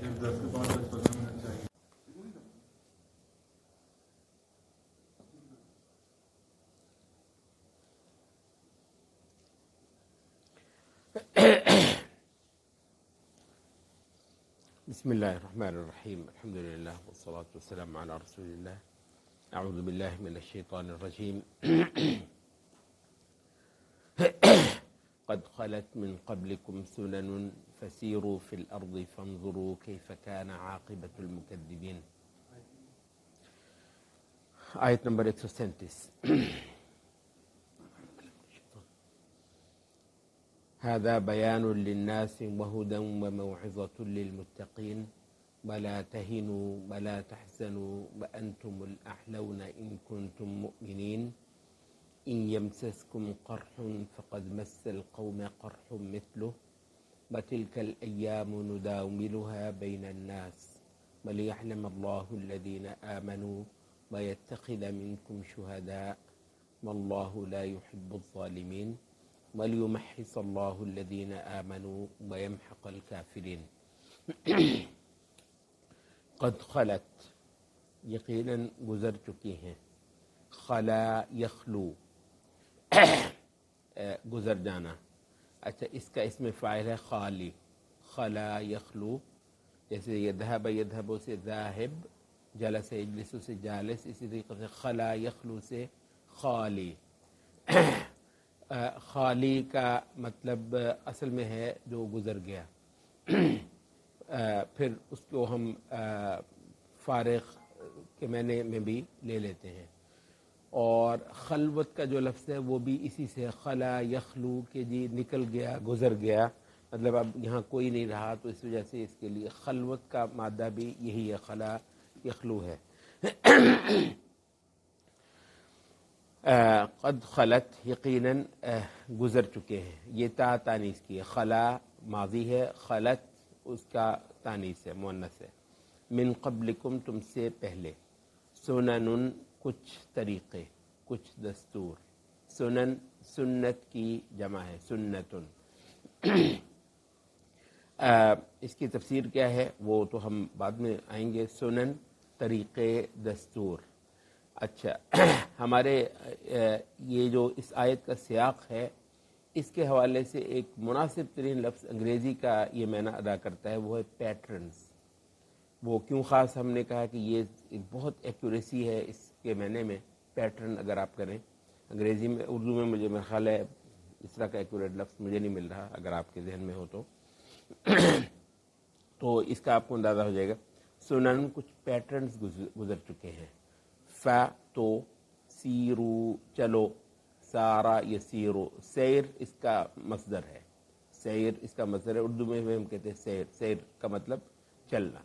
10 کے بعد 15 منٹ چاہیے. بسم اللہ الرحمن الرحیم الحمد للہ والصلاة والسلام علی رسول اللہ اعوذ باللہ من الشیطان الرجیم قد خلت من قبلكم سنن فسیروا فی الارض فانظروا کیف کان عاقبۃ المکذبین. آیت نمبر 137. هذا بيان للناس وهدى وموعظة للمتقين ولا تهنوا ولا تحزنوا وأنتم الأعلون إن كنتم مؤمنين إن يمسسكم قرح فقد مس القوم قرح مثله وتلك الأيام نداولها بين الناس وليعلم الله الذين آمنوا ويتخذ منكم شهداء والله لا يحب الظالمين وَلْيُمَحِّصَ اللَّهُ الَّذِينَ آمَنُوا وَيَمْحَقَ الْكَافِرِينَ. قد خلت یقیناً گزر چکی ہیں. خلا یخلو گزر جانا. اچھا اس کا اسم فاعل ہے خالی. خلا یخلو جیسے یذهب یذهب سے ذاہب، جلس یجلس سے جالس، اسی طریقے سے خلا یخلو سے خالی. خالی کا مطلب اصل میں ہے جو گزر گیا. پھر اس کو ہم فارغ کے معنی میں بھی لے لیتے ہیں. اور خلوت کا جو لفظ ہے وہ بھی اسی سے خلا یخلو کہ جی نکل گیا، گزر گیا، مطلب اب یہاں کوئی نہیں رہا، تو اس وجہ سے اس کے لیے خلوت کا مادہ بھی یہی ہے، خلا یخلو ہے. قد خلت یقیناً گزر چکے ہیں. یہ تا تانیث کی ہے. خلا ماضی ہے، خلت اس کا تانیث ہے، مؤنث ہے. من قبلکم تم سے پہلے. سنن کچھ طریقے، کچھ دستور. سنن سنت کی جمع ہے، سنتن. اس کی تفسیر کیا ہے وہ تو ہم بعد میں آئیں گے. سنن طریقے، دستور. اچھا ہمارے یہ جو اس آیت کا سیاق ہے اس کے حوالے سے ایک مناسب ترین لفظ انگریزی کا یہ معنی ادا کرتا ہے، وہ ہے پیٹرنز. وہ کیوں خاص ہم نے کہا کہ یہ ایک بہت ایکوریسی ہے اس کے معنی میں. پیٹرن اگر آپ کریں انگریزی میں، اردو میں مجھے میرا خیال ہے اس طرح کا ایکوریٹ لفظ مجھے نہیں مل رہا، اگر آپ کے ذہن میں ہو تو اس کا آپ کو اندازہ ہو جائے گا. سنن کچھ پیٹرنز گزر چکے ہیں. فا تو، سیرو چلو، سارا یسیرو سیر اس کا مصدر ہے. سیر اس کا مصدر ہے، اردو میں ہم کہتے ہیں سیر. سیر کا مطلب چلنا.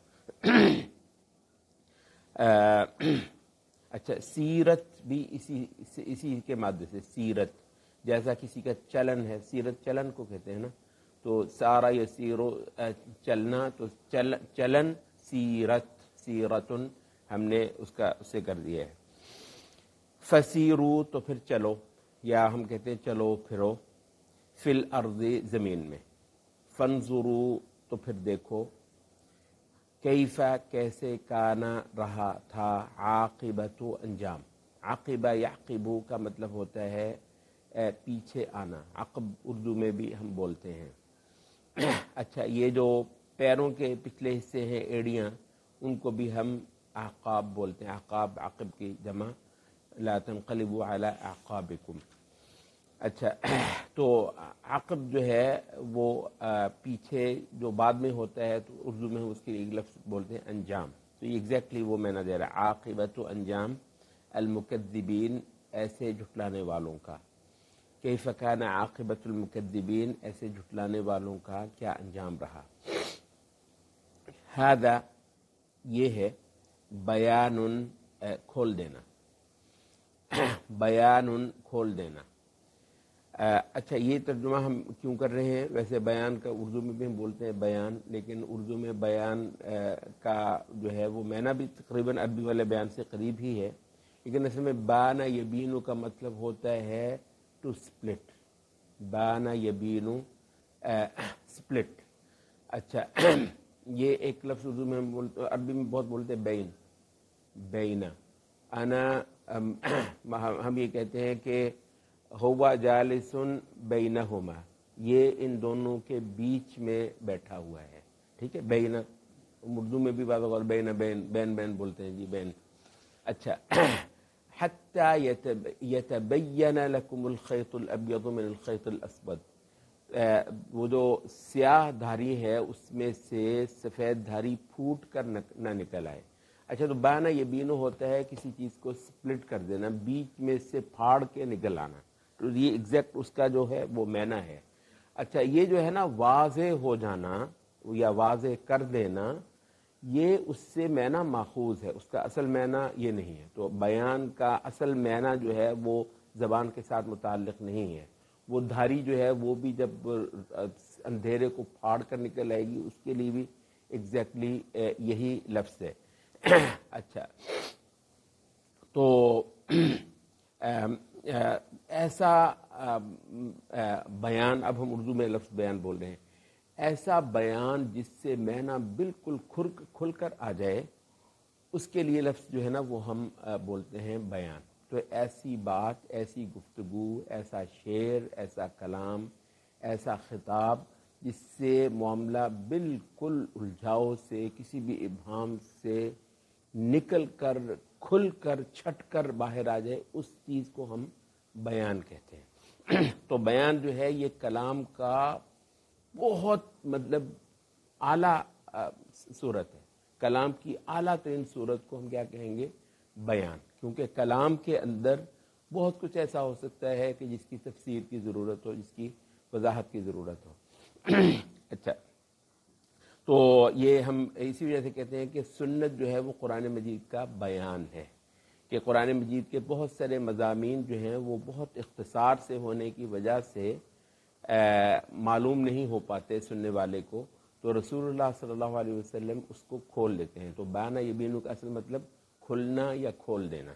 اچھا سیرت بھی اسی کے مادے سے سیرت، جیسا کسی کا چلن ہے، سیرت چلن کو کہتے ہیں نا. تو سارا یسیرو چلنا، تو چلن سیرت، سیرتن ہم نے اس سے کر دیا ہے. فسیرو تو پھر چلو، یا ہم کہتے ہیں چلو پھرو. فی الارض زمین میں. فانظرو تو پھر دیکھو. کیفا کیسے، کانا رہا تھا، عاقبت انجام. عاقبہ یعقبو کا مطلب ہوتا ہے پیچھے آنا. عقب اردو میں بھی ہم بولتے ہیں. اچھا یہ جو پیروں کے پچھلے حصے ہیں، ایڑیاں، ان کو بھی ہم اعقاب بولتے ہیں. اعقاب عقب کی جمع. لا تنقلبوا علی اعقابکم. اچھا تو عقب جو ہے وہ پیچھے جو بعد میں ہوتا ہے، تو اردو میں اس کے ایک لفظ بولتے ہیں انجام. تو یہ ایگزیکٹلی وہ معنی دے رہا ہے. عاقبت انجام المکذبین ایسے جھٹلانے والوں کا. کیف کان عاقبت المکذبین ایسے جھٹلانے والوں کا کیا انجام رہا. ھذا یہ ہے بیان کھول دینا. بیان کھول دینا. اچھا یہ ترجمہ ہم کیوں کر رہے ہیں؟ ویسے بیان کا اردو میں بھی ہم بولتے ہیں بیان، لیکن اردو میں بیان کا جو ہے وہ معنی بھی تقریباً عربی والے بیان سے قریب ہی ہے، لیکن اصل میں بانا یبینو کا مطلب ہوتا ہے ٹو سپلٹ. بانا یبینو سپلٹ. اچھا یہ ایک لفظ اردو میں ہم بولتے، عربی میں بہت بولتے ہیں بین، بینا، انا، ہم یہ کہتے ہیں کہ ہوا جالس بینہما، یہ ان دونوں کے بیچ میں بیٹھا ہوا ہے، ٹھیک ہے، بینا اردو میں بھی بعض اوقات بین بین بین بین بولتے ہیں جی بین. اچھا، حتی یتبین لکم الخیط الابیض من الخیط الاسود، وہ جو سیاہ دھاری ہے اس میں سے سفید دھاری پھوٹ کر نہ نکل آئے. اچھا، تو بانا یبینو ہوتا ہے کسی چیز کو سپلٹ کر دینا، بیچ میں سے پھاڑ کے نکل آنا، تو یہ ایگزیکٹ اس کا جو ہے وہ معنی ہے. اچھا، یہ جو ہے نا واضح ہو جانا یا واضح کر دینا، یہ اس سے معنی ماخوذ ہے، اس کا اصل معنی یہ نہیں ہے. تو بیان کا اصل معنی جو ہے وہ زبان کے ساتھ متعلق نہیں ہے. وہ دھاری جو ہے وہ بھی جب اندھیرے کو پھاڑ کر نکل آئے گی، اس کے لیے بھی ایگزیکٹلی یہی لفظ ہے. اچھا، تو ایسا بیان، اب ہم اردو میں لفظ بیان بول رہے ہیں، ایسا بیان جس سے معنی بالکل کھل کر آ جائے، اس کے لیے لفظ جو ہے نا وہ ہم بولتے ہیں بیان. تو ایسی بات، ایسی گفتگو، ایسا شعر، ایسا کلام، ایسا خطاب جس سے معاملہ بالکل الجھاؤ سے، کسی بھی ابہام سے نکل کر، کھل کر، چھٹ کر باہر آ جائے، اس چیز کو ہم بیان کہتے ہیں. تو بیان جو ہے یہ کلام کا بہت مطلب اعلیٰ صورت ہے. کلام کی اعلیٰ ترین صورت کو ہم کیا کہیں گے؟ بیان. کیونکہ کلام کے اندر بہت کچھ ایسا ہو سکتا ہے کہ جس کی تفسیر کی ضرورت ہو، جس کی وضاحت کی ضرورت ہو. اچھا، تو یہ ہم اسی وجہ سے کہتے ہیں کہ سنت جو ہے وہ قرآن مجید کا بیان ہے، کہ قرآن مجید کے بہت سارے مضامین جو ہیں وہ بہت اختصار سے ہونے کی وجہ سے معلوم نہیں ہو پاتے سننے والے کو، تو رسول اللہ صلی اللہ علیہ وسلم اس کو کھول دیتے ہیں. تو بیان یبینو کا اصل مطلب کھلنا یا کھول دینا.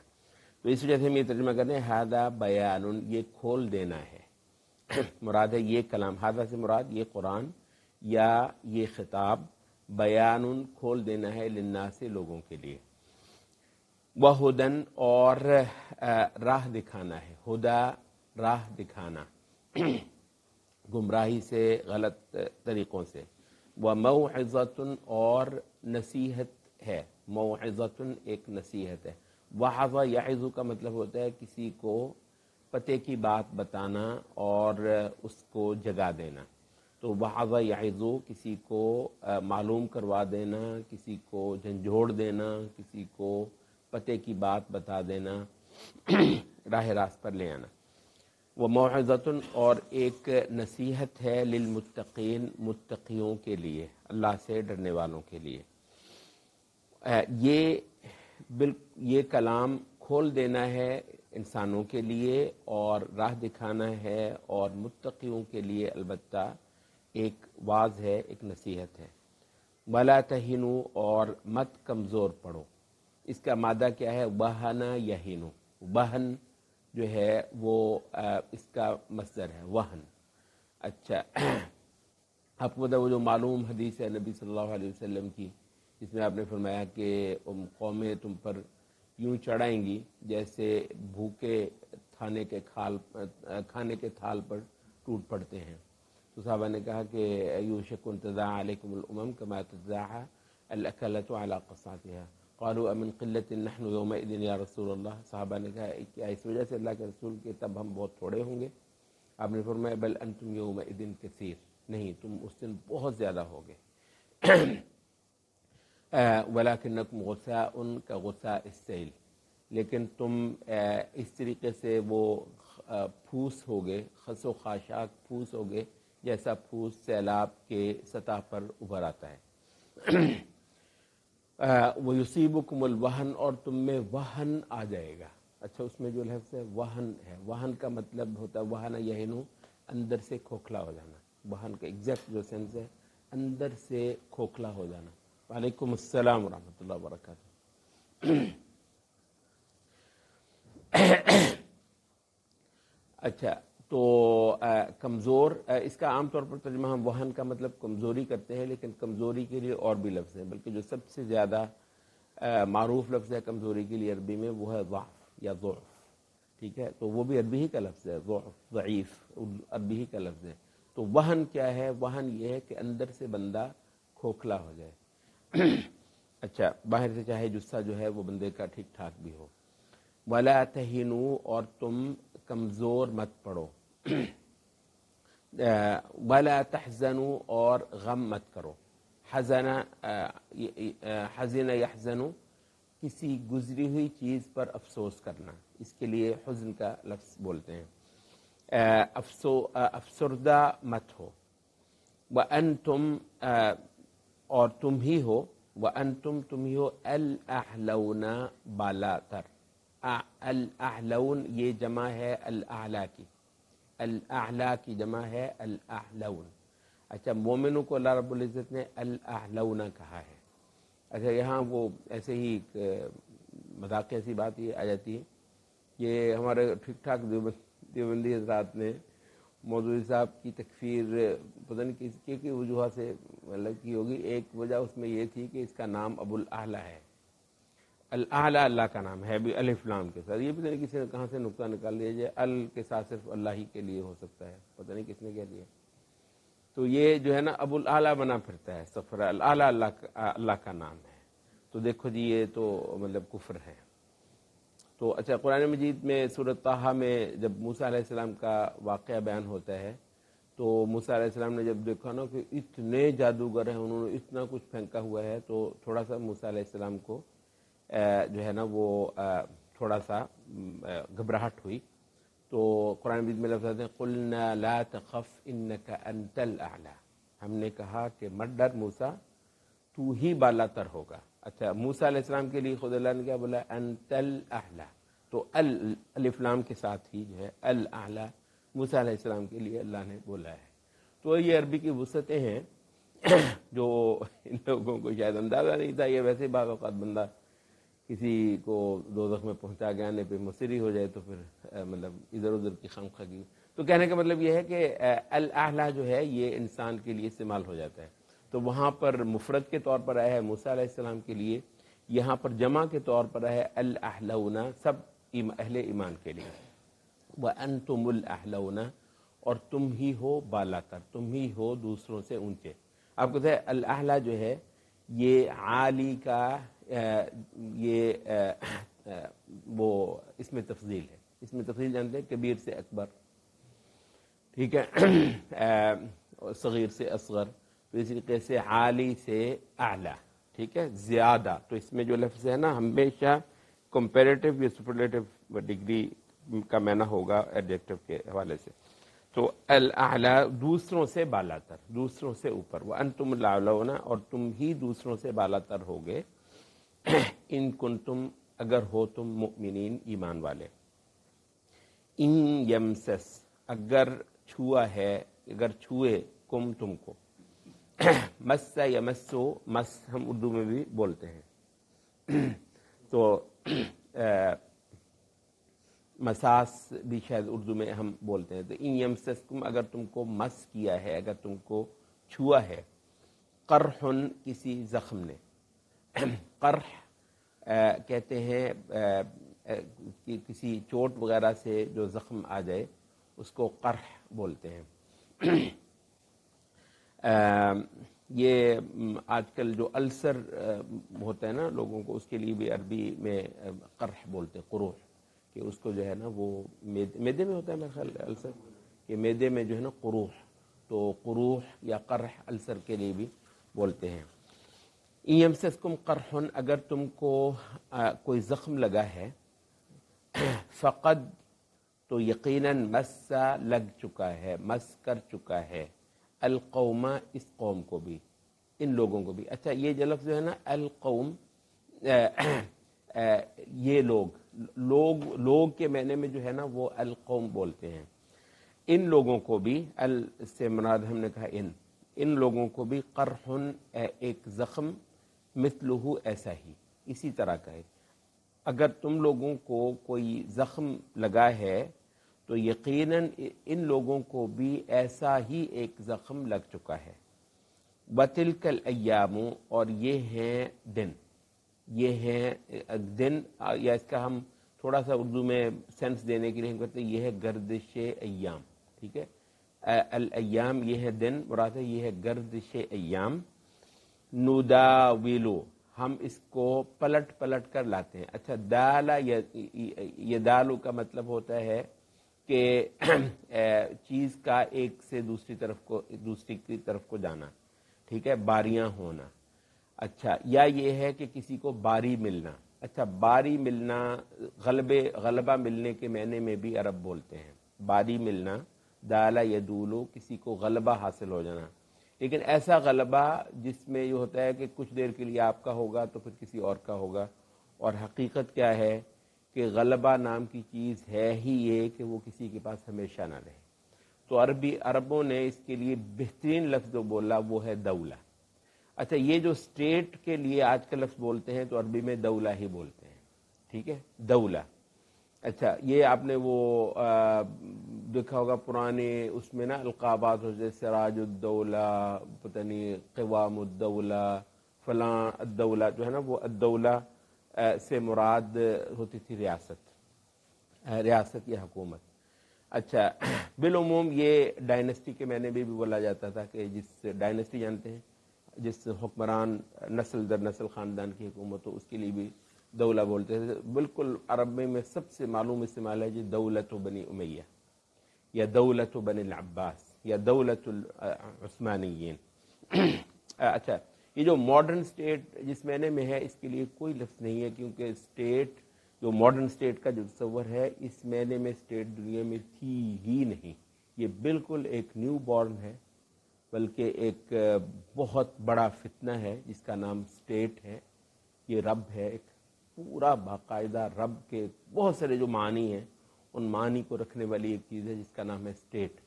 تو اس وجہ سے ہم یہ ترجمہ کرتے ہیں ہذا بیان، یہ کھول دینا ہے. مراد ہے یہ کلام، ہذا سے مراد یہ قرآن یا یہ خطاب، بیان کھول دینا ہے، للناس لوگوں کے لیے. وہدن، اور راہ دکھانا ہے. ہدا راہ دکھانا، گمراہی سے، غلط طریقوں سے. وموعظۃ، اور نصیحت ہے. موعظۃ ایک نصیحت ہے. وعظ یعظ کا مطلب ہوتا ہے کسی کو پتے کی بات بتانا اور اس کو جگا دینا. تو وعظ یعظ کسی کو معلوم کروا دینا، کسی کو جھنجھوڑ دینا، کسی کو پتے کی بات بتا دینا، راہ راست پر لے آنا. وہ موعظۃ، اور ایک نصیحت ہے، للمتقین، متقیوں کے لیے، اللہ سے ڈرنے والوں کے لیے. یہ کلام کھول دینا ہے انسانوں کے لیے اور راہ دکھانا ہے، اور متقیوں کے لیے البتہ ایک واعظ ہے، ایک نصیحت ہے. ولا تہنوا، اور مت کمزور پڑو. اس کا مادہ کیا ہے؟ وہنا یہینو. وہن جو ہے وہ اس کا مصدر ہے، وہن. اچھا، آپ کو وہ جو معلوم حدیث ہے نبی صلی اللہ علیہ وسلم کی، جس میں آپ نے فرمایا کہ قومیں تم پر یوں چڑھائیں گی جیسے بھوکے کھانے کے تھال پر ٹوٹ پڑتے ہیں. تو صحابہ نے کہا کہ یوشک ان تداعی علیکم الامم کما تداعی الاکلۃ علی قصعتها. قالوا امن قلت نحن یومئذ یا رسول اللہ. صحابہ نے کہا کیا اس وجہ سے اللہ کے رسول کے تب ہم بہت تھوڑے ہوں گے؟ آپ نے فرمایا بل انتم یومئذ کثیر، نہیں، تم اس دن بہت زیادہ ہوگے. ولکنکم غثاء کغثاء السیل، لیکن تم اس طریقے سے وہ پھوس ہوگے، خس و خاشاک پھوس ہوگے جیسا پھوس سیلاب کے سطح پر ابھر آتا ہے. وَيُصِيبُكُمُ الْوَهْنُ، اور تم میں وہن آ جائے گا. اچھا، اس میں جو لفظ ہے وہن ہے، وہن کا مطلب ہوتا ہے وہن یہنو، اندر سے کھوکھلا ہو جانا. وہن کا ایگزیکٹ جو سینس ہے اندر سے کھوکھلا ہو جانا. وعلیکم السلام ورحمۃ اللہ وبرکاتہ. اچھا، تو کمزور، اس کا عام طور پر ترجمہ ہم وہن کا مطلب کمزوری کرتے ہیں، لیکن کمزوری کے لیے اور بھی لفظ ہیں، بلکہ جو سب سے زیادہ معروف لفظ ہے کمزوری کے لیے عربی میں وہ ہے ضعف یا ضعف، ٹھیک ہے، تو وہ بھی عربی ہی کا لفظ ہے، ضعف ضعیف عربی ہی کا لفظ ہے۔ تو وہن کیا ہے؟ وہن یہ ہے کہ اندر سے بندہ کھوکھلا ہو جائے، اچھا باہر سے چاہے جسہ جو ہے وہ بندے کا ٹھیک ٹھاک بھی ہو۔ وَلَا تَهِنُوا، اور تم کمزور مت پڑو، وَلَا تَحْزَنُوا، اور غم مت کرو۔ حزن یحزن، کسی گزری ہوئی چیز پر افسوس کرنا، اس کے لیے حزن کا لفظ بولتے ہیں۔ افسردہ مت ہو۔ وَأَنْتُمْ، اور تم ہی ہو، وَأَنْتُمْ، تم ہی ہو، الْأَعْلَوْنَ، بالا تر۔ الْأَعْلَوْن یہ جمع ہے الْأَعْلَى کی، الْأَعْلَى کی جمع ہے الْأَعْلَوْن۔ اچھا مومنوں کو اللہ رب العزت نے الْأَعْلَوْنَ کہا ہے۔ اچھا یہاں وہ ایسے ہی مذاق ایسی بات یہ آ جاتی ہے، یہ ہمارے ٹھیک ٹھاک دیوبندی حضرات نے مودودی صاحب کی تکفیر پتہ نہیں کس کی وجوہ سے مطلب کی ہوگی۔ ایک وجہ اس میں یہ تھی کہ اس کا نام ابو الاعلیٰ ہے، الاعلیٰ اللہ کا نام ہے بھی الف لام کے ساتھ، یہ پتہ نہیں کسی نے کہاں سے نقطہ نکال لیا جائے، ال کے ساتھ صرف اللہ ہی کے لیے ہو سکتا ہے، پتہ نہیں کس نے کہہ دیا، تو یہ جو ہے نا ابو الاعلیٰ بنا پھرتا ہے، سفر الاعلیٰ اللہ کا نام ہے، تو دیکھو جی یہ تو مطلب کفر ہے۔ تو اچھا قرآن مجید میں سورۃ طٰہٰ میں جب موسیٰ علیہ السلام کا واقعہ بیان ہوتا ہے تو موسیٰ علیہ السلام نے جب دیکھا نا کہ اتنے جادوگر ہیں، انہوں نے اتنا کچھ پھینکا ہوا ہے، تو تھوڑا سا موسیٰ علیہ السلام کو جو ہے نا وہ تھوڑا سا گھبراہٹ ہوئی، تو قرآن مجید میں لفظ آتے ہیں قُلْنَا لَا تَخَفْ إِنَّكَ أَنْتَ الْأَعْلَىٰ، ہم نے کہا کہ مت ڈر موسیٰ، تو ہی بالا تر ہوگا۔ اچھا موسیٰ علیہ السلام کے لیے خود اللہ نے کیا بولا؟ انت الاعلیٰ، تو الف لام کے ساتھ ہی جو ہے الاعلیٰ موسیٰ علیہ السلام کے لیے اللہ نے بولا ہے۔ تو یہ عربی کی وسعتیں ہیں جو ان لوگوں کو شاید اندازہ نہیں تھا، یہ ویسے بعض اوقات بندہ کسی کو دوزخ میں پہنچا کے آنے پہ مصری ہو جائے تو پھر مطلب ادھر ادھر کی خواگی، تو کہنے کا مطلب یہ ہے کہ الاعلیٰ جو ہے یہ انسان کے لیے استعمال ہو جاتا ہے، تو وہاں پر مفرد کے طور پر آیا ہے موسیٰ علیہ السلام کے لیے، یہاں پر جمع کے طور پر آیا ہے الاعلون، سب اہل ایمان کے لیے۔ وَأَنْتُمُ الْأَعْلَوْنَ، اور تم ہی ہو بالا تر، تم ہی ہو دوسروں سے اونچے۔ آپ کو ہے الاعلیٰ جو ہے یہ عالی کا یہ وہ اس میں تفضیل ہے، اس میں تفضیل جانتے ہیں کبیر سے اکبر، ٹھیک ہے، صغیر سے اصغر، تو اسی طریقے سے عالی سے اعلیٰ، ٹھیک ہے، زیادہ، تو اس میں جو لفظ ہے نا ہمیشہ کمپیریٹیو یا سپرلیٹیو ڈگری کا معنی ہوگا ایڈجیکٹو کے حوالے سے، تو الاعلیٰ دوسروں سے بالا تر، دوسروں سے اوپر، وانتم الاعلون، اور تم ہی دوسروں سے بالا تر ہوگے، ان کنتم، اگر ہو تم مؤمنین ایمان والے۔ ان یمسس، اگر چھوا ہے، اگر چھوئے، کم تم کو، مس یمسو، مس ہم اردو میں بھی بولتے ہیں، تو مساس بھی شاید اردو میں ہم بولتے ہیں، تو ان یمسسکم، اگر تم کو مس کیا ہے، اگر تم کو چھوا ہے، قرحن، کسی زخم نے، قرح کہتے ہیں کہ کسی چوٹ وغیرہ سے جو زخم آ جائے اس کو قرح بولتے ہیں۔ یہ آج کل جو السر ہوتا ہے نا لوگوں کو، اس کے لیے بھی عربی میں قرح بولتے ہیں، قروح، کہ اس کو جو ہے نا وہ میدے میں ہوتا ہے میرے خیال السر، کہ میدے میں جو ہے نا قروح، تو قروح یا قرح السر کے لیے بھی بولتے ہیں۔ یمسسکم قرحن، اگر تم کو کوئی زخم لگا ہے، فقد، تو یقیناً مس، لگ چکا ہے، مس کر چکا ہے، القوم، اس قوم کو بھی، ان لوگوں کو بھی۔ اچھا یہ جو لفظ جو ہے نا القوم، یہ لوگ کے معنی میں جو ہے نا وہ القوم بولتے ہیں، ان لوگوں کو بھی، ال سے مراد ہم نے کہا ان لوگوں کو بھی، قرحن، ایک زخم، مثلہ، ایسا ہی، اسی طرح کا ہے، اگر تم لوگوں کو کوئی زخم لگا ہے تو یقیناً ان لوگوں کو بھی ایسا ہی ایک زخم لگ چکا ہے. وَتِلْكَ الْأَيَّامُ اور یہ ہیں دن، یہ ہیں دن، یا اس کا ہم تھوڑا سا اردو میں سینس دینے کے لیے ہم کہتے ہیں یہ ہے گردش ایام. ٹھیک ہے، الایام یہ ہے دن، مراد ہے یہ ہے گردش ایام. نداولو ہم اس کو پلٹ پلٹ کر لاتے ہیں. اچھا، دالا یہ دالو کا مطلب ہوتا ہے کہ چیز کا ایک سے دوسری کی طرف کو جانا. ٹھیک ہے، باریاں ہونا. اچھا، یا یہ ہے کہ کسی کو باری ملنا. اچھا، باری ملنا غلبہ ملنے کے معنی میں بھی عرب بولتے ہیں. باری ملنا، دالا یدولو کسی کو غلبہ حاصل ہو جانا. لیکن ایسا غلبہ جس میں یہ ہوتا ہے کہ کچھ دیر کے لیے آپ کا ہوگا تو پھر کسی اور کا ہوگا. اور حقیقت کیا ہے کہ غلبہ نام کی چیز ہے ہی یہ کہ وہ کسی کے پاس ہمیشہ نہ رہے. تو عربوں نے اس کے لیے بہترین لفظ جو بولا وہ ہے دولہ. اچھا، یہ جو اسٹیٹ کے لیے آج کل لفظ بولتے ہیں تو عربی میں دولہ ہی بولتے ہیں. ٹھیک ہے، دولہ. اچھا، یہ آپ نے وہ دیکھا ہوگا پرانے اس میں نا القابات ہوتے، سراج الدولہ، پتہ نہیں قوام الدولہ، فلاں الدولہ، جو ہے نا وہ الدولہ سے مراد ہوتی تھی ریاست یا حکومت. اچھا، بالعموم یہ ڈائنسٹی کے معنی بھی بولا جاتا تھا کہ جس ڈائنسٹی جانتے ہیں، جس حکمران نسل در نسل خاندان کی حکومت ہو، اس کے لیے بھی دولہ بولتے تھے. بالکل عربی میں سب سے معلوم استعمال ہے جی دولت بنی امیہ یا دولت بنی العباس یا دولت العثمانیین. اچھا، یہ جو ماڈرن اسٹیٹ جس معنی میں ہے اس کے لیے کوئی لفظ نہیں ہے، کیونکہ اسٹیٹ جو ماڈرن اسٹیٹ کا جو تصور ہے اس معنی میں اسٹیٹ دنیا میں تھی ہی نہیں. یہ بالکل ایک نیو بورن ہے، بلکہ ایک بہت بڑا فتنہ ہے جس کا نام اسٹیٹ ہے. یہ رب ہے، ایک پورا باقاعدہ رب کے بہت سارے جو معنی ہیں ان معنی کو رکھنے والی ایک چیز ہے جس کا نام ہے اسٹیٹ.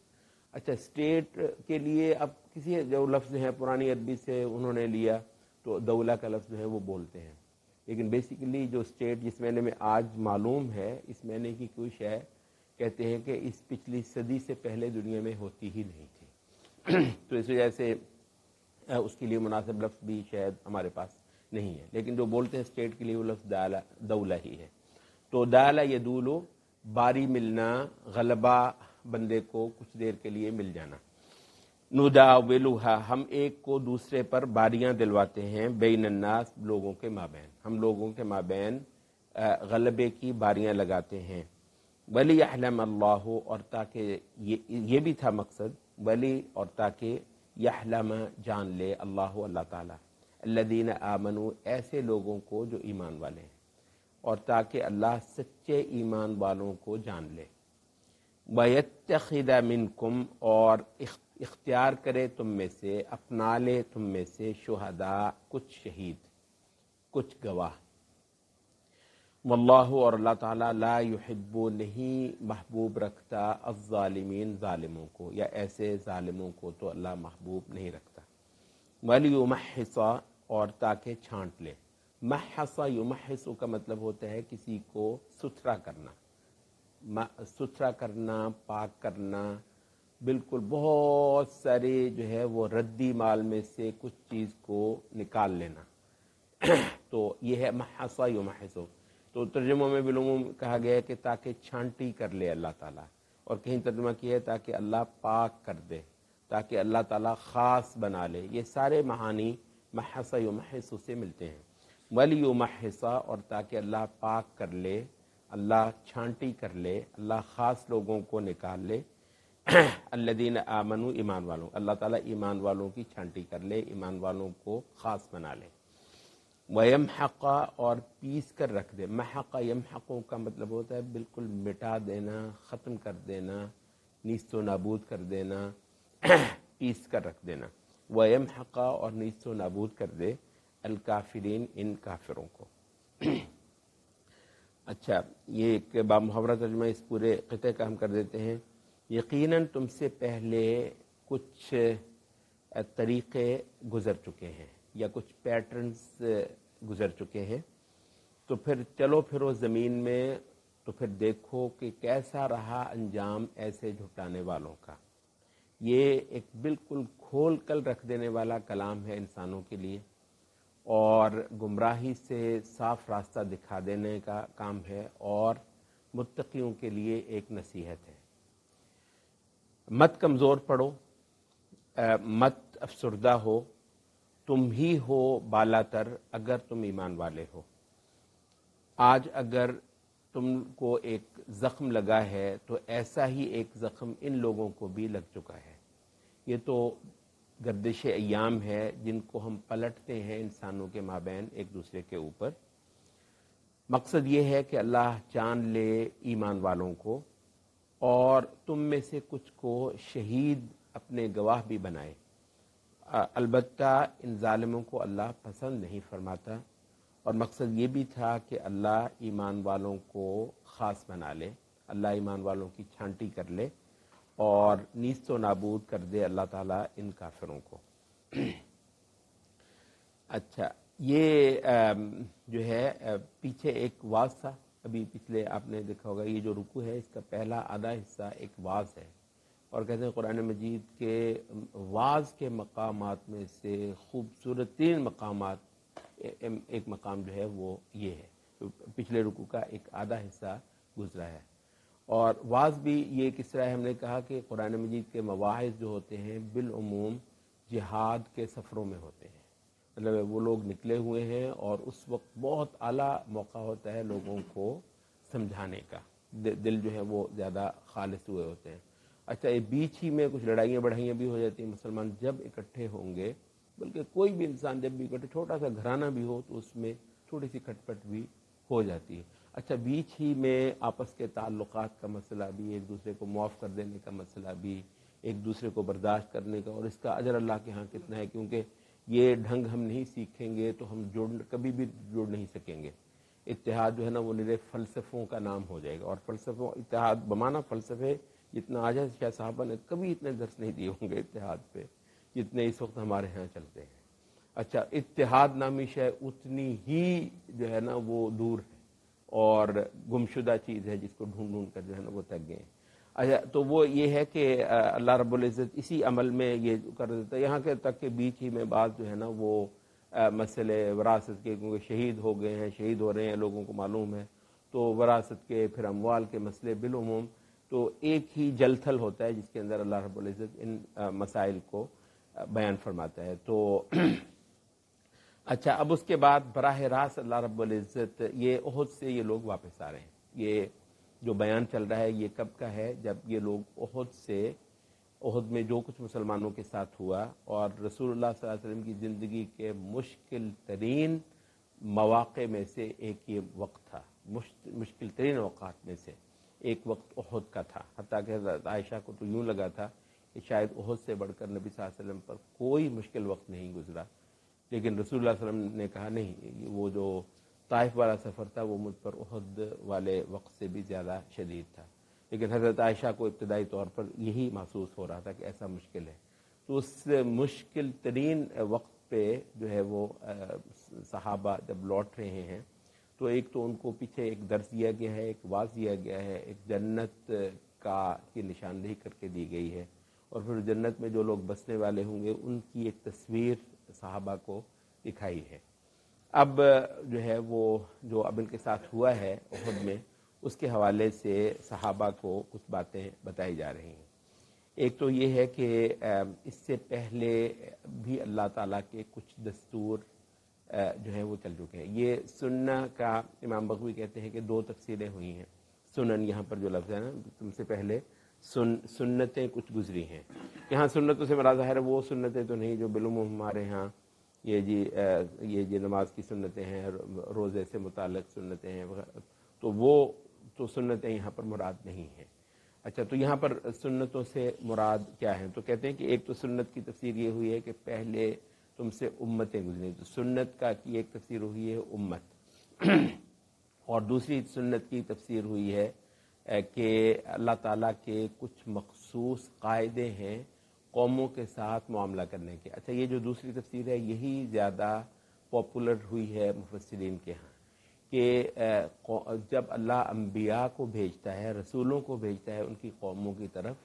اچھا، اسٹیٹ کے لیے اب کسی جو لفظ ہیں پرانی عربی سے انہوں نے لیا تو دولہ کا لفظ جو ہے وہ بولتے ہیں. لیکن بیسیکلی جو اسٹیٹ جس معنی میں آج معلوم ہے اس معنی کی کوئی شے کہتے ہیں کہ اس پچھلی صدی سے پہلے دنیا میں ہوتی ہی نہیں تھی. تو اس وجہ سے اس کے لیے مناسب لفظ بھی شاید ہمارے پاس نہیں ہے. لیکن جو بولتے ہیں اسٹیٹ کے لیے وہ لفظ دولہ ہی ہے. تو دالہ یدولو باری ملنا، غلبہ بندے کو کچھ دیر کے لیے مل جانا. نداولها ہم ایک کو دوسرے پر باریاں دلواتے ہیں، بین الناس لوگوں کے مابین، ہم لوگوں کے مابین غلبے کی باریاں لگاتے ہیں. وَلِيَعْلَمَ اللَّهُ اور تاکہ یہ بھی تھا مقصد، ولی اور تاکہ یعلم جان لے اللہ تعالیٰ الذین آمنوا ایسے لوگوں کو جو ایمان والے ہیں، اور تاکہ اللہ سچے ایمان والوں کو جان لے. وَيَتَّخِذَ مِنْكُمْ اور اختیار کرے تم میں سے، اپنا لے تم میں سے، شہداء کچھ شہید، کچھ گواہ. واللہ اور اللہ تعالیٰ لا يحب نہیں محبوب رکھتا الظالمین ظالموں کو، یا ایسے ظالموں کو تو اللہ محبوب نہیں رکھتا. وَلِيُمَحِّصَ اور تاکہ چھانٹ لے. محص یمحص کا مطلب ہوتا ہے کسی کو ستھرا کرنا، ستھرا کرنا، پاک کرنا. بالکل بہت سارے جو ہے وہ ردی مال میں سے کچھ چیز کو نکال لینا. تو یہ ہے محص یمحص. تو ترجموں میں بالعموم کہا گیا ہے کہ تاکہ چھانٹی کر لے اللہ تعالیٰ، اور کہیں ترجمہ کیا ہے تاکہ اللہ پاک کر دے، تاکہ اللہ تعالیٰ خاص بنا لے. یہ سارے معانی محص یمحص سے ملتے ہیں. وَلِيُمَحِّصَ اور تاکہ اللہ پاک کر لے، اللہ چھانٹی کر لے، اللہ خاص لوگوں کو نکال لے. الذین آمنوا ایمان والوں، اللہ تعالیٰ ایمان والوں کی چھانٹی کر لے، ایمان والوں کو خاص بنا لے. وَيَمْحَقَ اور پیس کر رکھ دے. محق یمحق کا مطلب ہوتا ہے بالکل مٹا دینا، ختم کر دینا، نیست و نابود کر دینا، پیس کر رکھ دینا. وَيَمْحَقَ اور نیست و نابود کر دے الکافرین ان کافروں کو. اچھا، یہ ایک بامحاورہ ترجمہ اس پورے قطعے کا ہم کر دیتے ہیں. یقیناً تم سے پہلے کچھ طریقے گزر چکے ہیں یا کچھ پیٹرنز گزر چکے ہیں، تو پھر چلو پھرو زمین میں تو پھر دیکھو کہ کیسا رہا انجام ایسے جھٹلانے والوں کا۔ یہ ایک بالکل کھول کر رکھ دینے والا کلام ہے انسانوں کے لیے، اور گمراہی سے صاف راستہ دکھا دینے کا کام ہے، اور متقیوں کے لیے ایک نصیحت ہے۔ مت کمزور پڑو، مت افسردہ ہو، تم ہی ہو بالا تر اگر تم ایمان والے ہو۔ آج اگر تم کو ایک زخم لگا ہے تو ایسا ہی ایک زخم ان لوگوں کو بھی لگ چکا ہے۔ یہ تو گردش ایام ہے جن کو ہم پلٹتے ہیں انسانوں کے مابین ایک دوسرے کے اوپر۔ مقصد یہ ہے کہ اللہ جان لے ایمان والوں کو، اور تم میں سے کچھ کو شہید اپنے گواہ بھی بنائے۔ البتہ ان ظالموں کو اللہ پسند نہیں فرماتا، اور مقصد یہ بھی تھا کہ اللہ ایمان والوں کو خاص بنا لے، اللہ ایمان والوں کی چھانٹی کر لے اور نیست و نابود کر دے اللہ تعالیٰ ان کافروں کو۔ اچھا، یہ جو ہے پیچھے ایک واز تھا، ابھی پچھلے آپ نے دیکھا ہوگا، یہ جو رکوع ہے اس کا پہلا آدھا حصہ ایک واز ہے، اور کہتے ہیں قرآن مجید کے واز کے مقامات میں سے خوبصورت ترین مقامات ایک مقام جو ہے وہ یہ ہے، پچھلے رکوع کا ایک آدھا حصہ گزرا ہے۔ اور واز بھی یہ کس طرح ہم نے کہا کہ قرآن مجید کے مواعظ جو ہوتے ہیں بالعموم جہاد کے سفروں میں ہوتے ہیں، مطلب وہ لوگ نکلے ہوئے ہیں اور اس وقت بہت اعلیٰ موقع ہوتا ہے لوگوں کو سمجھانے کا، دل جو ہے وہ زیادہ خالص ہوئے ہوتے ہیں۔ اچھا، یہ بیچ ہی میں کچھ لڑائیاں بڑھائیاں بھی ہو جاتی ہیں، مسلمان جب اکٹھے ہوں گے، بلکہ کوئی بھی انسان جب بھی اکٹھے، چھوٹا سا گھرانہ بھی ہو تو اس میں تھوڑی سی کھٹ پٹ بھی ہو جاتی ہے۔ اچھا، بیچ ہی میں آپس کے تعلقات کا مسئلہ بھی، ایک دوسرے کو معاف کر دینے کا مسئلہ بھی، ایک دوسرے کو برداشت کرنے کا، اور اس کا اجر اللہ کے ہاں کتنا ہے، کیونکہ یہ ڈھنگ ہم نہیں سیکھیں گے تو ہم کبھی بھی جڑ نہیں سکیں گے۔ اتحاد جو ہے نا وہ نرے فلسفوں کا نام ہو جائے گا، اور فلسفوں اتحاد بمانا فلسفے جتنا آج شاہ صاحبہ نے کبھی اتنے درس نہیں دیے ہوں گے اتحاد پہ جتنے اس وقت ہمارے ہاں چلتے ہیں۔ اچھا، اتحاد نامی شے اتنی ہی جو ہے نا وہ دور ہے اور گمشدہ چیز ہے، جس کو ڈھونڈ ڈھونڈ کر جو ہے نا وہ تک گئے۔ اچھا، تو وہ یہ ہے کہ اللہ رب العزت اسی عمل میں یہ کر دیتا ہے، یہاں کے تک کہ بیچ ہی میں بعض جو ہے نا وہ مسئلے وراثت کے، کیونکہ شہید ہو گئے ہیں، شہید ہو رہے ہیں، لوگوں کو معلوم ہے، تو وراثت کے پھر اموال کے مسئلے بالعموم تو ایک ہی جل تھل ہوتا ہے جس کے اندر اللہ رب العزت ان مسائل کو بیان فرماتا ہے۔ تو اچھا، اب اس کے بعد براہ راست اللہ رب العزت یہ احد سے یہ لوگ واپس آ رہے ہیں۔ یہ جو بیان چل رہا ہے یہ کب کا ہے؟ جب یہ لوگ احد میں جو کچھ مسلمانوں کے ساتھ ہوا، اور رسول اللہ صلی اللہ علیہ وسلم کی زندگی کے مشکل ترین مواقع میں سے ایک یہ وقت تھا، مشکل ترین اوقات میں سے ایک وقت احد کا تھا، حتیٰ کہ حضرت عائشہ کو تو یوں لگا تھا کہ شاید احد سے بڑھ کر نبی صلی اللہ علیہ وسلم پر کوئی مشکل وقت نہیں گزرا، لیکن رسول اللہ صلی اللہ علیہ وسلم نے کہا نہیں، وہ جو طائف والا سفر تھا وہ مجھ پر احد والے وقت سے بھی زیادہ شدید تھا، لیکن حضرت عائشہ کو ابتدائی طور پر یہی محسوس ہو رہا تھا کہ ایسا مشکل ہے۔ تو اس مشکل ترین وقت پہ جو ہے وہ صحابہ جب لوٹ رہے ہیں تو ایک تو ان کو پیچھے ایک درس دیا گیا ہے، ایک واز دیا گیا ہے، ایک جنت کی نشاندہی کر کے دی گئی ہے، اور پھر جنت میں جو لوگ بسنے والے ہوں گے ان کی ایک تصویر صحابہ کو دکھائی ہے۔ اب جو ہے وہ جو اب ان کے ساتھ ہوا ہے احد میں، اس کے حوالے سے صحابہ کو کچھ باتیں بتائی جا رہی ہیں۔ ایک تو یہ ہے کہ اس سے پہلے بھی اللہ تعالیٰ کے کچھ دستور جو ہے وہ چل چکے ہیں۔ یہ سنہ کا امام بغوی کہتے ہیں کہ دو تفسیریں ہوئی ہیں۔ سنن یہاں پر جو لفظ ہے نا، تم سے پہلے سنتیں کچھ گزری ہیں، یہاں سنتوں سے مراد ظاہر ہے وہ سنتیں تو نہیں جو بالعموم ہمارے ہاں یہ جی نماز کی سنتیں ہیں، روزے سے متعلق سنتیں ہیں، تو وہ تو سنتیں یہاں پر مراد نہیں ہیں۔ اچھا، تو یہاں پر سنتوں سے مراد کیا ہے؟ تو کہتے ہیں کہ ایک تو سنت کی تفسیر یہ ہوئی ہے کہ پہلے تم سے امتیں گزری، تو سنت کا کی ایک تفسیر ہوئی ہے امت، اور دوسری سنت کی تفسیر ہوئی ہے کہ اللہ تعالیٰ کے کچھ مخصوص قاعدے ہیں قوموں کے ساتھ معاملہ کرنے کے۔ اچھا، یہ جو دوسری تفسیر ہے یہی زیادہ پاپولر ہوئی ہے مفسرین کے ہاں۔ کہ جب اللہ انبیاء کو بھیجتا ہے، رسولوں کو بھیجتا ہے ان کی قوموں کی طرف،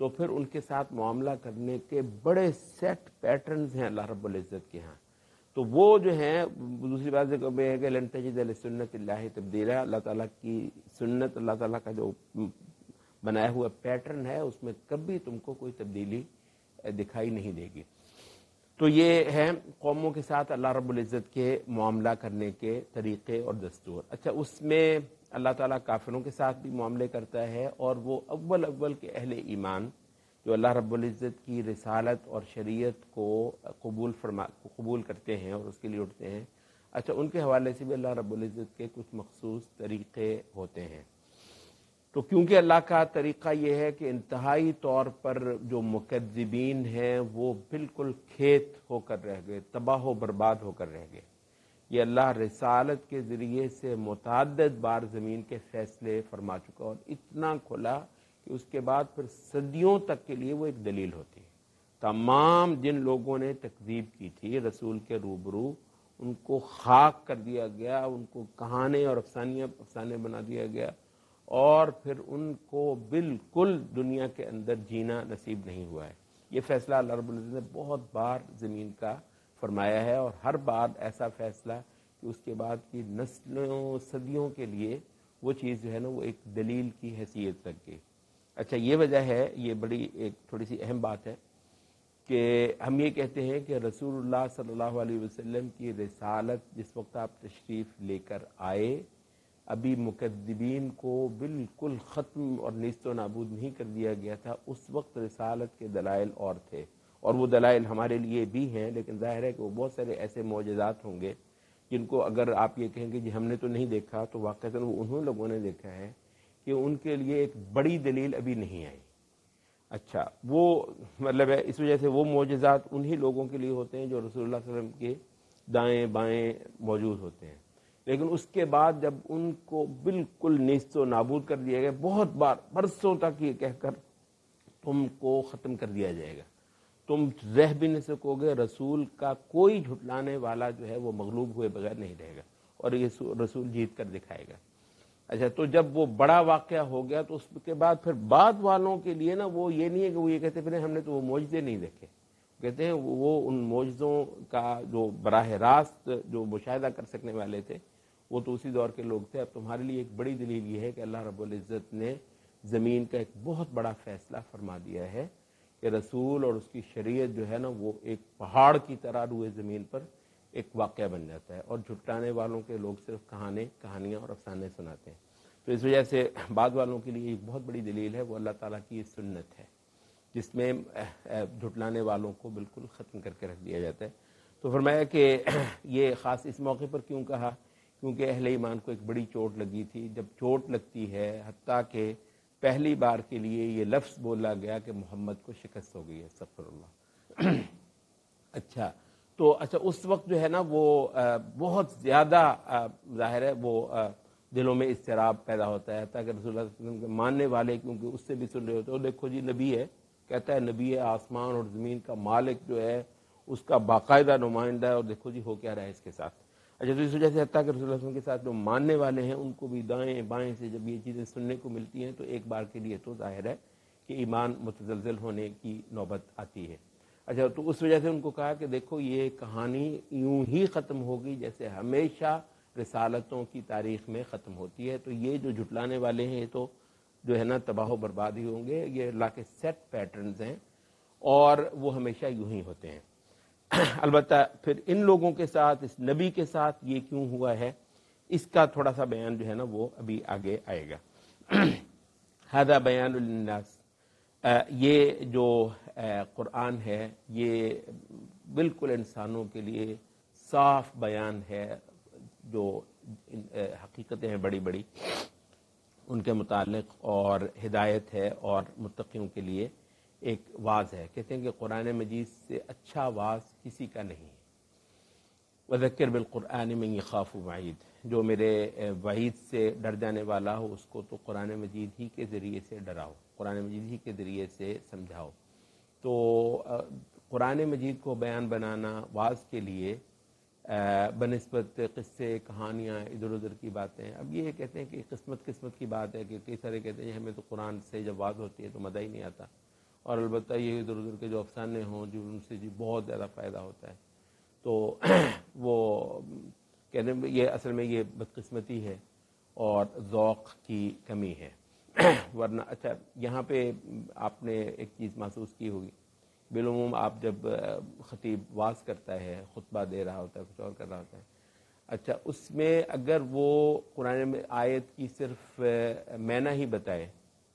تو پھر ان کے ساتھ معاملہ کرنے کے بڑے سیٹ پیٹرنز ہیں اللہ رب العزت کے ہاں۔ تو وہ جو ہیں، دوسری بات یہ ہے کہ لن تجد لسنت اللہ تبدیلا، اللہ تعالیٰ کی سنت، اللہ تعالیٰ کا جو بنایا ہوا پیٹرن ہے اس میں کبھی تم کو کوئی تبدیلی دکھائی نہیں دے گی۔ تو یہ ہے قوموں کے ساتھ اللہ رب العزت کے معاملہ کرنے کے طریقے اور دستور۔ اچھا، اس میں اللہ تعالیٰ کافروں کے ساتھ بھی معاملے کرتا ہے، اور وہ اول کے اہل ایمان جو اللہ رب العزت کی رسالت اور شریعت کو قبول کرتے ہیں اور اس کے لیے اٹھتے ہیں، اچھا ان کے حوالے سے بھی اللہ رب العزت کے کچھ مخصوص طریقے ہوتے ہیں۔ تو کیونکہ اللہ کا طریقہ یہ ہے کہ انتہائی طور پر جو مکذبین ہیں وہ بالکل کھیت ہو کر رہ گئے، تباہ و برباد ہو کر رہ گئے۔ یہ اللہ رسالت کے ذریعے سے متعدد بار زمین کے فیصلے فرما چکا، اور اتنا کھلا کہ اس کے بعد پھر صدیوں تک کے لیے وہ ایک دلیل ہوتی ہے۔ تمام جن لوگوں نے تکذیب کی تھی رسول کے روبرو، ان کو خاک کر دیا گیا، ان کو کہانے اور افسانے بنا دیا گیا، اور پھر ان کو بالکل دنیا کے اندر جینا نصیب نہیں ہوا ہے۔ یہ فیصلہ اللہ رب العزت نے بہت بار زمین کا فرمایا ہے، اور ہر بار ایسا فیصلہ کہ اس کے بعد کی نسلوں صدیوں کے لیے وہ چیز جو ہے نا وہ ایک دلیل کی حیثیت رکھ گئی۔ اچھا، یہ وجہ ہے، یہ بڑی ایک تھوڑی سی اہم بات ہے کہ ہم یہ کہتے ہیں کہ رسول اللہ صلی اللہ علیہ وسلم کی رسالت جس وقت آپ تشریف لے کر آئے، ابھی مکذبین کو بالکل ختم اور نیست و نابود نہیں کر دیا گیا تھا، اس وقت رسالت کے دلائل اور تھے، اور وہ دلائل ہمارے لیے بھی ہیں، لیکن ظاہر ہے کہ وہ بہت سارے ایسے معجزات ہوں گے جن کو اگر آپ یہ کہیں گے جی ہم نے تو نہیں دیکھا، تو واقعتاً وہ انہوں لوگوں نے دیکھا ہے کہ ان کے لیے ایک بڑی دلیل ابھی نہیں آئی۔ اچھا، وہ مطلب ہے اس وجہ سے وہ معجزات انہی لوگوں کے لیے ہوتے ہیں جو رسول اللہ صلی اللہ علیہ وسلم کے دائیں بائیں موجود ہوتے ہیں، لیکن اس کے بعد جب ان کو بالکل نیست و نابود کر دیا گیا، بہت بار برسوں تک یہ کہہ کر تم کو ختم کر دیا جائے گا، تم رہ بھی نہیں سکو گے، رسول کا کوئی جھٹلانے والا جو ہے وہ مغلوب ہوئے بغیر نہیں رہے گا، اور یہ رسول جیت کر دکھائے گا۔ اچھا، تو جب وہ بڑا واقعہ ہو گیا تو اس کے بعد پھر بعد والوں کے لیے نا وہ یہ نہیں ہے کہ وہ یہ کہتے پھر ہم نے تو وہ معجزے نہیں دیکھے، کہتے ہیں وہ ان معجزوں کا جو براہ راست جو مشاہدہ کر سکنے والے تھے وہ تو اسی دور کے لوگ تھے۔ اب تمہارے لیے ایک بڑی دلیل یہ ہے کہ اللہ رب العزت نے زمین کا ایک بہت بڑا فیصلہ فرما دیا ہے کہ رسول اور اس کی شریعت جو ہے نا وہ ایک پہاڑ کی طرح روئے زمین پر ایک واقعہ بن جاتا ہے، اور جھٹلانے والوں کے لوگ صرف کہانیاں اور افسانے سناتے ہیں۔ تو اس وجہ سے بعد والوں کے لیے ایک بہت بڑی دلیل ہے، وہ اللہ تعالیٰ کی سنت ہے جس میں جھٹلانے والوں کو بالکل ختم کر کے رکھ دیا جاتا ہے۔ تو فرمایا کہ یہ خاص اس موقع پر کیوں کہا، کیونکہ اہل ایمان کو ایک بڑی چوٹ لگی تھی۔ جب چوٹ لگتی ہے، حتیٰ کہ پہلی بار کے لیے یہ لفظ بولا گیا کہ محمد کو شکست ہو گئی ہے، استغفر اللہ۔ اچھا، تو اس وقت جو ہے نا وہ بہت زیادہ ظاہر ہے وہ دلوں میں اضطراب پیدا ہوتا ہے، تاکہ رسول اللہ صلی اللہ علیہ وسلم کے ماننے والے کیونکہ اس سے بھی سن رہے ہوتے ہیں، دیکھو جی نبی ہے، کہتا ہے نبی ہے، آسمان اور زمین کا مالک جو ہے اس کا باقاعدہ نمائندہ ہے، اور دیکھو جی ہو کیا رہا ہے اس کے ساتھ۔ اچھا، تو اس وجہ سے حتیٰ کہ رسول اللہ صلی اللہ علیہ وسلم کے ساتھ جو ماننے والے ہیں ان کو بھی دائیں بائیں سے جب یہ چیزیں سننے کو ملتی ہیں تو ایک بار کے لیے تو ظاہر ہے کہ ایمان متزلزل ہونے کی نوبت آتی ہے۔ اچھا، تو اس وجہ سے ان کو کہا کہ دیکھو یہ کہانی یوں ہی ختم ہوگی جیسے ہمیشہ رسالتوں کی تاریخ میں ختم ہوتی ہے، تو یہ جو جھٹلانے والے ہیں یہ تو جو ہے نا تباہ و بربادی ہوں گے، یہ اللہ کے سیٹ پیٹرنز ہیں اور وہ ہمیشہ یوں ہی ہوتے ہیں۔ البتہ پھر ان لوگوں کے ساتھ، اس نبی کے ساتھ یہ کیوں ہوا ہے، اس کا تھوڑا سا بیان جو ہے نا وہ ابھی آگے آئے گا۔ ھذا بیان للناس، یہ جو قرآن ہے یہ بالکل انسانوں کے لیے صاف بیان ہے، جو حقیقتیں ہیں بڑی بڑی ان کے متعلق، اور ہدایت ہے، اور متقیوں کے لیے ایک واعظ ہے۔ کہتے ہیں کہ قرآن مجید سے اچھا واعظ کسی کا نہیں ہے۔ وذکر بالقرآن من یخاف وعید، جو میرے وعید سے ڈر جانے والا ہو اس کو تو قرآن مجید ہی کے ذریعے سے ڈراؤ، قرآن مجید ہی کے ذریعے سے سمجھاؤ۔ تو قرآن مجید کو بیان بنانا واعظ کے لیے بنسبت قصے کہانیاں ادھر ادھر کی باتیں. اب یہ کہتے ہیں کہ قسمت کی بات ہے کہ کئی سارے کہتے ہیں ہمیں تو قرآن سے جب بات ہوتی ہے تو مزہ ہی نہیں آتا, اور البتہ یہ ادھر ادھر کے جو افسانے ہوں جو ان سے جی بہت زیادہ فائدہ ہوتا ہے. تو وہ کہتے ہیں یہ اصل میں یہ بدقسمتی ہے اور ذوق کی کمی ہے. ورنہ اچھا یہاں پہ آپ نے ایک چیز محسوس کی ہوگی, بالعموم آپ جب خطیب واعظ کرتا ہے, خطبہ دے رہا ہوتا ہے, کچھ اور کر رہا ہوتا ہے, اچھا اس میں اگر وہ قرآن میں آیت کی صرف معنی ہی بتائے,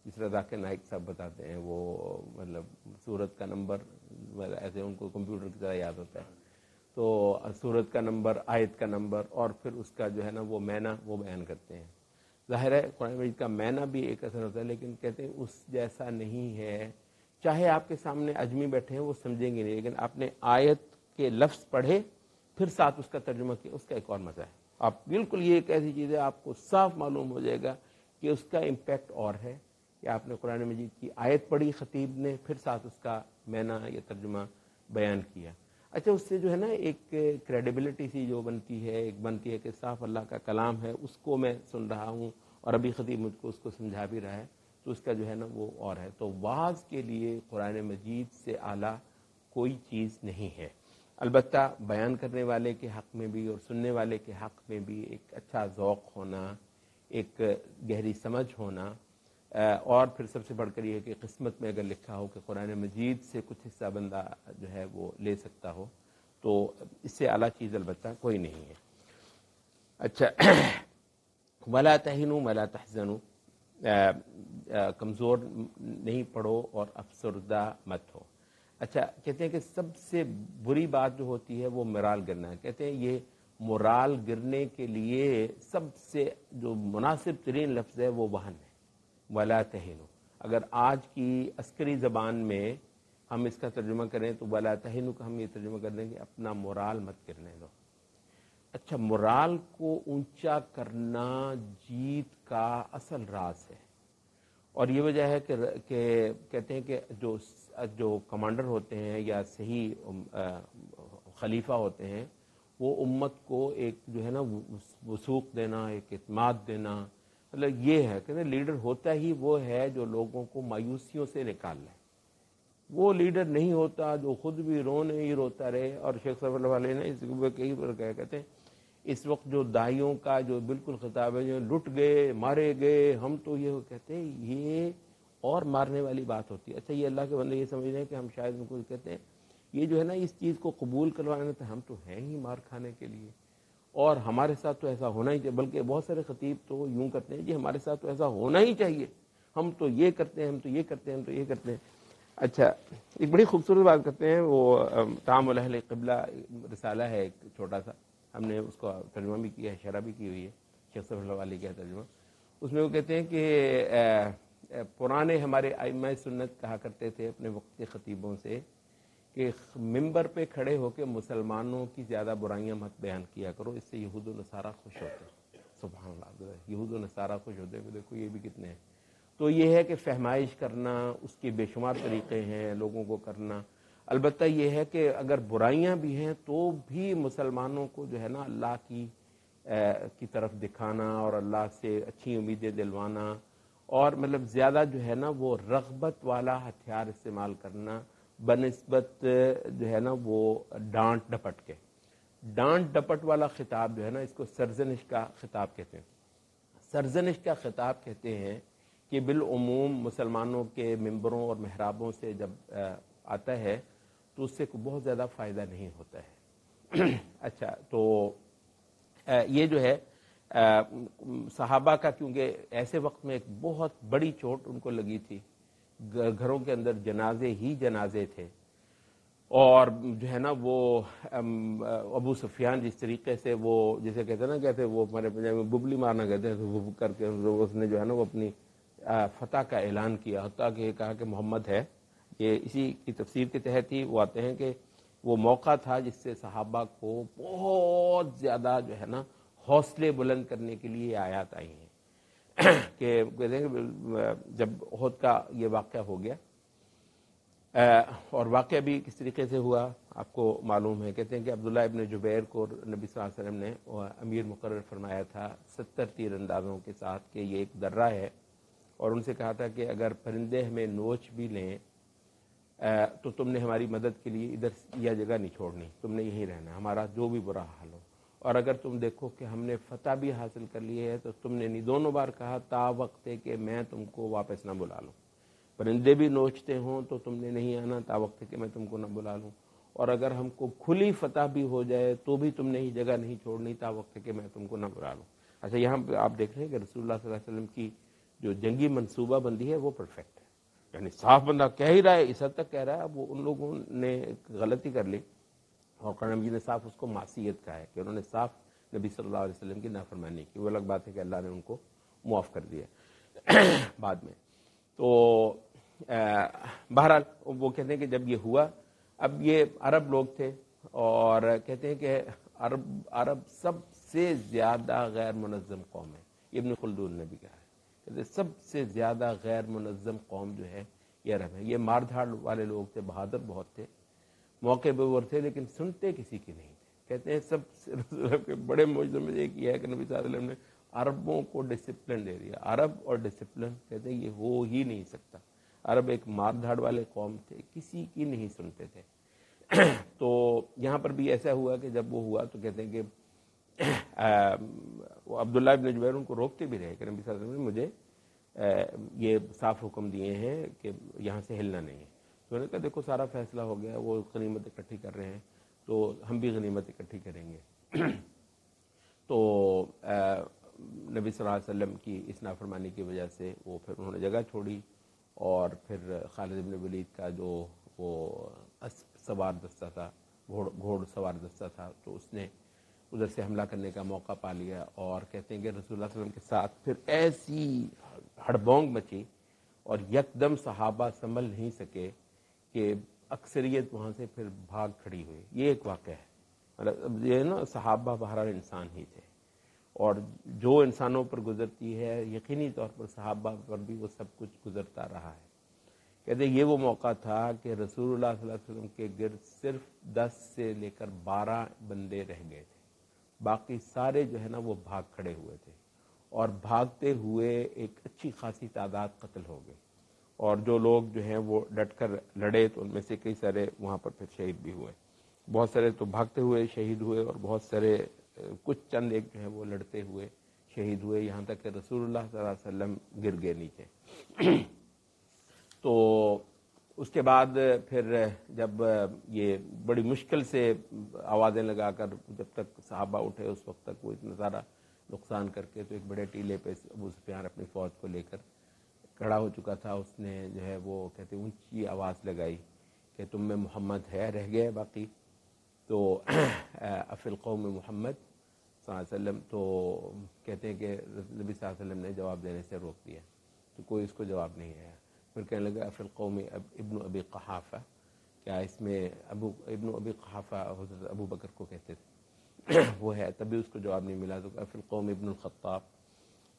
جس طرح ذاکر نائک صاحب بتاتے ہیں, وہ مطلب سورت کا نمبر ایسے ان کو کمپیوٹر کی طرح یاد ہوتا ہے, تو سورت کا نمبر, آیت کا نمبر, اور پھر اس کا جو ہے نا وہ معنی وہ بیان کرتے ہیں. ظاہر ہے قرآن مجید کا معنی بھی ایک اثر ہوتا ہے, لیکن کہتے ہیں اس جیسا نہیں ہے. چاہے آپ کے سامنے اجمی بیٹھے ہیں وہ سمجھیں گے نہیں, لیکن آپ نے آیت کے لفظ پڑھے پھر ساتھ اس کا ترجمہ کیا, اس کا ایک اور مزہ ہے. آپ بالکل یہ ایک ایسی چیز ہے آپ کو صاف معلوم ہو جائے گا کہ اس کا امپیکٹ اور ہے کہ آپ نے قرآن مجید کی آیت پڑھی خطیب نے, پھر ساتھ اس کا معنی یا ترجمہ بیان کیا. اچھا اس سے جو ہے نا ایک کریڈیبلٹی سی جو بنتی ہے, ایک بنتی ہے کہ صاف اللہ کا کلام ہے, اس کو میں سن رہا ہوں اور ابھی خطیب مجھ کو اس کو سمجھا بھی رہا ہے, تو اس کا جو ہے نا وہ اور ہے. تو واعظ کے لیے قرآن مجید سے اعلیٰ کوئی چیز نہیں ہے. البتہ بیان کرنے والے کے حق میں بھی اور سننے والے کے حق میں بھی ایک اچھا ذوق ہونا, ایک گہری سمجھ ہونا, اور پھر سب سے بڑھ کر یہ کہ قسمت میں اگر لکھا ہو کہ قرآن مجید سے کچھ حصہ بندہ جو ہے وہ لے سکتا ہو, تو اس سے اعلیٰ چیز البتہ کوئی نہیں ہے. اچھا ولا تہنوا ولا تحزنوا, کمزور نہیں پڑو اور افسردہ مت ہو. اچھا کہتے ہیں کہ سب سے بری بات جو ہوتی ہے وہ مرال گرنا ہے. کہتے ہیں یہ مرال گرنے کے لیے سب سے جو مناسب ترین لفظ ہے وہ وہن ہے, ولا تہنوا. اگر آج کی عسکری زبان میں ہم اس کا ترجمہ کریں تو ولا تہنوا کا ہم یہ ترجمہ کر دیں کہ اپنا مرال مت گرنے دو. اچھا مرال کو اونچا کرنا جیت کا اصل راز ہے, اور یہ وجہ ہے کہ کہتے ہیں کہ جو کمانڈر ہوتے ہیں یا صحیح خلیفہ ہوتے ہیں وہ امت کو ایک جو ہے نا وثوق دینا, ایک اعتماد دینا, مطلب یہ ہے کہ لیڈر ہوتا ہی وہ ہے جو لوگوں کو مایوسیوں سے نکال لے. وہ لیڈر نہیں ہوتا جو خود بھی رونے ہی روتا رہے. اور شیخ صاحب اللہ علیہ نے اس کو کئی بار کہتے ہیں اس وقت جو داعیوں کا جو بالکل خطاب ہے جو لٹ گئے مارے گئے, ہم تو یہ کہتے ہیں یہ اور مارنے والی بات ہوتی ہے. اچھا یہ اللہ کے بندے یہ سمجھ رہے ہیں کہ ہم شاید ان کو کہتے ہیں یہ جو ہے نا اس چیز کو قبول کروانے تو ہم تو ہیں ہی مار کھانے کے لیے, اور ہمارے ساتھ تو ایسا ہونا ہی چاہیے. بلکہ بہت سارے خطیب تو یوں کرتے ہیں جی ہمارے ساتھ تو ایسا ہونا ہی چاہیے, ہم تو یہ کرتے ہیں, ہم تو یہ کرتے ہیں, ہم تو یہ کرتے ہیں. اچھا ایک بڑی خوبصورت بات کرتے ہیں, وہ تعامل اہل قبلہ رسالہ ہے ایک چھوٹا سا, ہم نے اس کو ترجمہ بھی کیا ہے, شرح بھی کی ہوئی ہے, شیخ صفی اللہ علیہ کا ترجمہ. اس میں وہ کہتے ہیں کہ پرانے ہمارے ائمہ سنت کہا کرتے تھے اپنے وقت کے خطیبوں سے کہ ممبر پہ کھڑے ہو کے مسلمانوں کی زیادہ برائیاں مت بیان کیا کرو, اس سے یہود و نصارہ خوش ہوتے ہیں. سبحان اللہ, یہود و نصارہ خوش ہوتے ہیں, دیکھو یہ بھی کتنے ہیں. تو یہ ہے کہ فہمائش کرنا, اس کے بے شمار طریقے ہیں لوگوں کو کرنا. البتہ یہ ہے کہ اگر برائیاں بھی ہیں تو بھی مسلمانوں کو جو ہے نا اللہ کی طرف دکھانا اور اللہ سے اچھی امیدیں دلوانا, اور مطلب زیادہ جو ہے نا وہ رغبت والا ہتھیار استعمال کرنا بنسبت جو ہے نا وہ ڈانٹ ڈپٹ کے. ڈانٹ ڈپٹ والا خطاب جو ہے نا اس کو سرزنش کا خطاب کہتے ہیں. سرزنش کا خطاب کہتے ہیں کہ بالعموم مسلمانوں کے ممبروں اور محرابوں سے جب آتا ہے تو اس سے بہت زیادہ فائدہ نہیں ہوتا ہے. اچھا تو یہ جو ہے صحابہ کا, کیونکہ ایسے وقت میں ایک بہت بڑی چوٹ ان کو لگی تھی, گھروں کے اندر جنازے ہی جنازے تھے, اور جو ہے نا وہ ابو سفیان جس طریقے سے وہ جسے کہتے ہیں نا کہتے وہ ہمارے پنجاب میں ببلی مارنا کہتے ہیں, وہ کر کے اس نے جو ہے نا وہ اپنی فتح کا اعلان کیا, حتیٰ کہ کہا کہ محمد ہے. یہ اسی کی تفسیر کے تحت ہی وہ آتے ہیں کہ وہ موقع تھا جس سے صحابہ کو بہت زیادہ جو ہے نا حوصلے بلند کرنے کے لیے آیات آئی ہیں کہ کہتے ہیں کہ جب احد کا یہ واقعہ ہو گیا اور واقعہ بھی کس طریقے سے ہوا آپ کو معلوم ہے. کہتے ہیں کہ عبداللہ ابن جبیر کو نبی صلی اللہ علیہ وسلم نے امیر مقرر فرمایا تھا 70 تیر اندازوں کے ساتھ کہ یہ ایک درہ ہے، اور ان سے کہا تھا کہ اگر پرندے ہمیں نوچ بھی لیں تو تم نے ہماری مدد کے لیے ادھر یہ جگہ نہیں چھوڑنی، تم نے یہیں رہنا، ہمارا جو بھی برا حال ہو. اور اگر تم دیکھو کہ ہم نے فتح بھی حاصل کر لی ہے تو تم نے نہیں، دونوں بار کہا تا وقت ہے کہ میں تم کو واپس نہ بلا لوں. پرندے بھی نوچتے ہوں تو تم نے نہیں آنا تا وقت ہے کہ میں تم کو نہ بلا لوں، اور اگر ہم کو کھلی فتح بھی ہو جائے تو بھی تم نے یہ جگہ نہیں چھوڑنی تا وقت ہے کہ میں تم کو نہ بلا لوں. اچھا یہاں پہ آپ دیکھ رہے ہیں کہ رسول اللہ صلی اللہ علیہ وسلم کی جو جنگی منصوبہ بندی ہے وہ پرفیکٹ ہے. یعنی صاف بندہ کہہ ہی رہا ہے، اس حد تک کہہ رہا ہے. اب وہ ان لوگوں نے غلطی کر لی اور قرآن مجید نے صاف اس کو معصیت کہا ہے کہ انہوں نے صاف نبی صلی اللہ علیہ وسلم کی نافرمانی کی. وہ الگ بات ہے کہ اللہ نے ان کو معاف کر دیا بعد میں. تو بہرحال وہ کہتے ہیں کہ جب یہ ہوا، اب یہ عرب لوگ تھے اور کہتے ہیں کہ عرب سب سے زیادہ غیر منظم قوم ہے. ابن خلدون نے بھی کہا ہے کہ سب سے زیادہ غیر منظم قوم جو ہے یہ عرب ہے. یہ مار دھاڑ والے لوگ تھے، بہادر بہت تھے، موقع پہ وہ تھے، لیکن سنتے کسی کی نہیں تھے. کہتے ہیں سب سے کے بڑے معجزوں میں ایک یہ ہے کہ نبی صلی اللہ علیہ وسلم نے عربوں کو ڈسپلن دے دیا. عرب اور ڈسپلن کہتے ہیں یہ ہو ہی نہیں سکتا. عرب ایک مار دھاڑ والے قوم تھے، کسی کی نہیں سنتے تھے. تو یہاں پر بھی ایسا ہوا کہ جب وہ ہوا تو کہتے ہیں کہ عبداللہ ابن جبیر ان کو روکتے بھی رہے کہ نبی صلی اللہ علیہ وسلم نے مجھے یہ صاف حکم دیے ہیں کہ یہاں سے ہلنا نہیں ہے. تو انہوں نے کہا دیکھو سارا فیصلہ ہو گیا، وہ غنیمت اکٹھی کر رہے ہیں تو ہم بھی غنیمت اکٹھی کریں گے. تو نبی صلی اللہ علیہ وسلم کی اس نافرمانی کی وجہ سے وہ پھر انہوں نے جگہ چھوڑی، اور پھر خالد بن ولید کا جو وہ سوار دستہ تھا، گھوڑ سوار دستہ تھا، تو اس نے ادھر سے حملہ کرنے کا موقع پا لیا. اور کہتے ہیں کہ رسول اللہ صلی اللہ علیہ وسلم کے ساتھ پھر ایسی ہڑبونگ مچی اور یکدم صحابہ سنبھل نہیں سکے کہ اکثریت وہاں سے پھر بھاگ کھڑی ہوئی. یہ ایک واقعہ ہے. مطلب یہ نا صحابہ بہرحال انسان ہی تھے، اور جو انسانوں پر گزرتی ہے یقینی طور پر صحابہ پر بھی وہ سب کچھ گزرتا رہا ہے. کہتے ہیں یہ وہ موقع تھا کہ رسول اللہ صلی اللہ علیہ وسلم کے گرد صرف 10 سے لے کر 12 بندے رہ گئے تھے، باقی سارے جو ہے نا وہ بھاگ کھڑے ہوئے تھے، اور بھاگتے ہوئے ایک اچھی خاصی تعداد قتل ہو گئے. اور جو لوگ جو ہیں وہ ڈٹ کر لڑے تو ان میں سے کئی سارے وہاں پر پھر شہید بھی ہوئے. بہت سارے تو بھاگتے ہوئے شہید ہوئے، اور بہت سارے کچھ چند ایک جو ہے وہ لڑتے ہوئے شہید ہوئے، یہاں تک کہ رسول اللہ صلی اللہ علیہ وسلم گر گئے نیچے. تو اس کے بعد پھر جب یہ بڑی مشکل سے آوازیں لگا کر جب تک صحابہ اٹھے اس وقت تک وہ اتنا سارا نقصان کر کے تو ایک بڑے ٹیلے پہ ابو سفیان اپنی فوج کو لے کر کھڑا ہو چکا تھا. اس نے جو ہے وہ کہتے اونچی آواز لگائی کہ تم میں محمد ہے، رہ گئے باقی؟ تو افی القوم محمد صلی اللہ علیہ وسلم. تو کہتے ہیں کہ نبی صلی اللہ علیہ وسلم نے جواب دینے سے روک دیا، تو کوئی اس کو جواب نہیں آیا. پھر کہنے لگا افی القوم ابن ابی قحافہ، کیا اس میں ابن ابی قحافہ حضرت ابو بکر کو کہتے تھے وہ ہے، تبھی اس کو جواب نہیں ملا. تو افی القوم ابن الخطاب.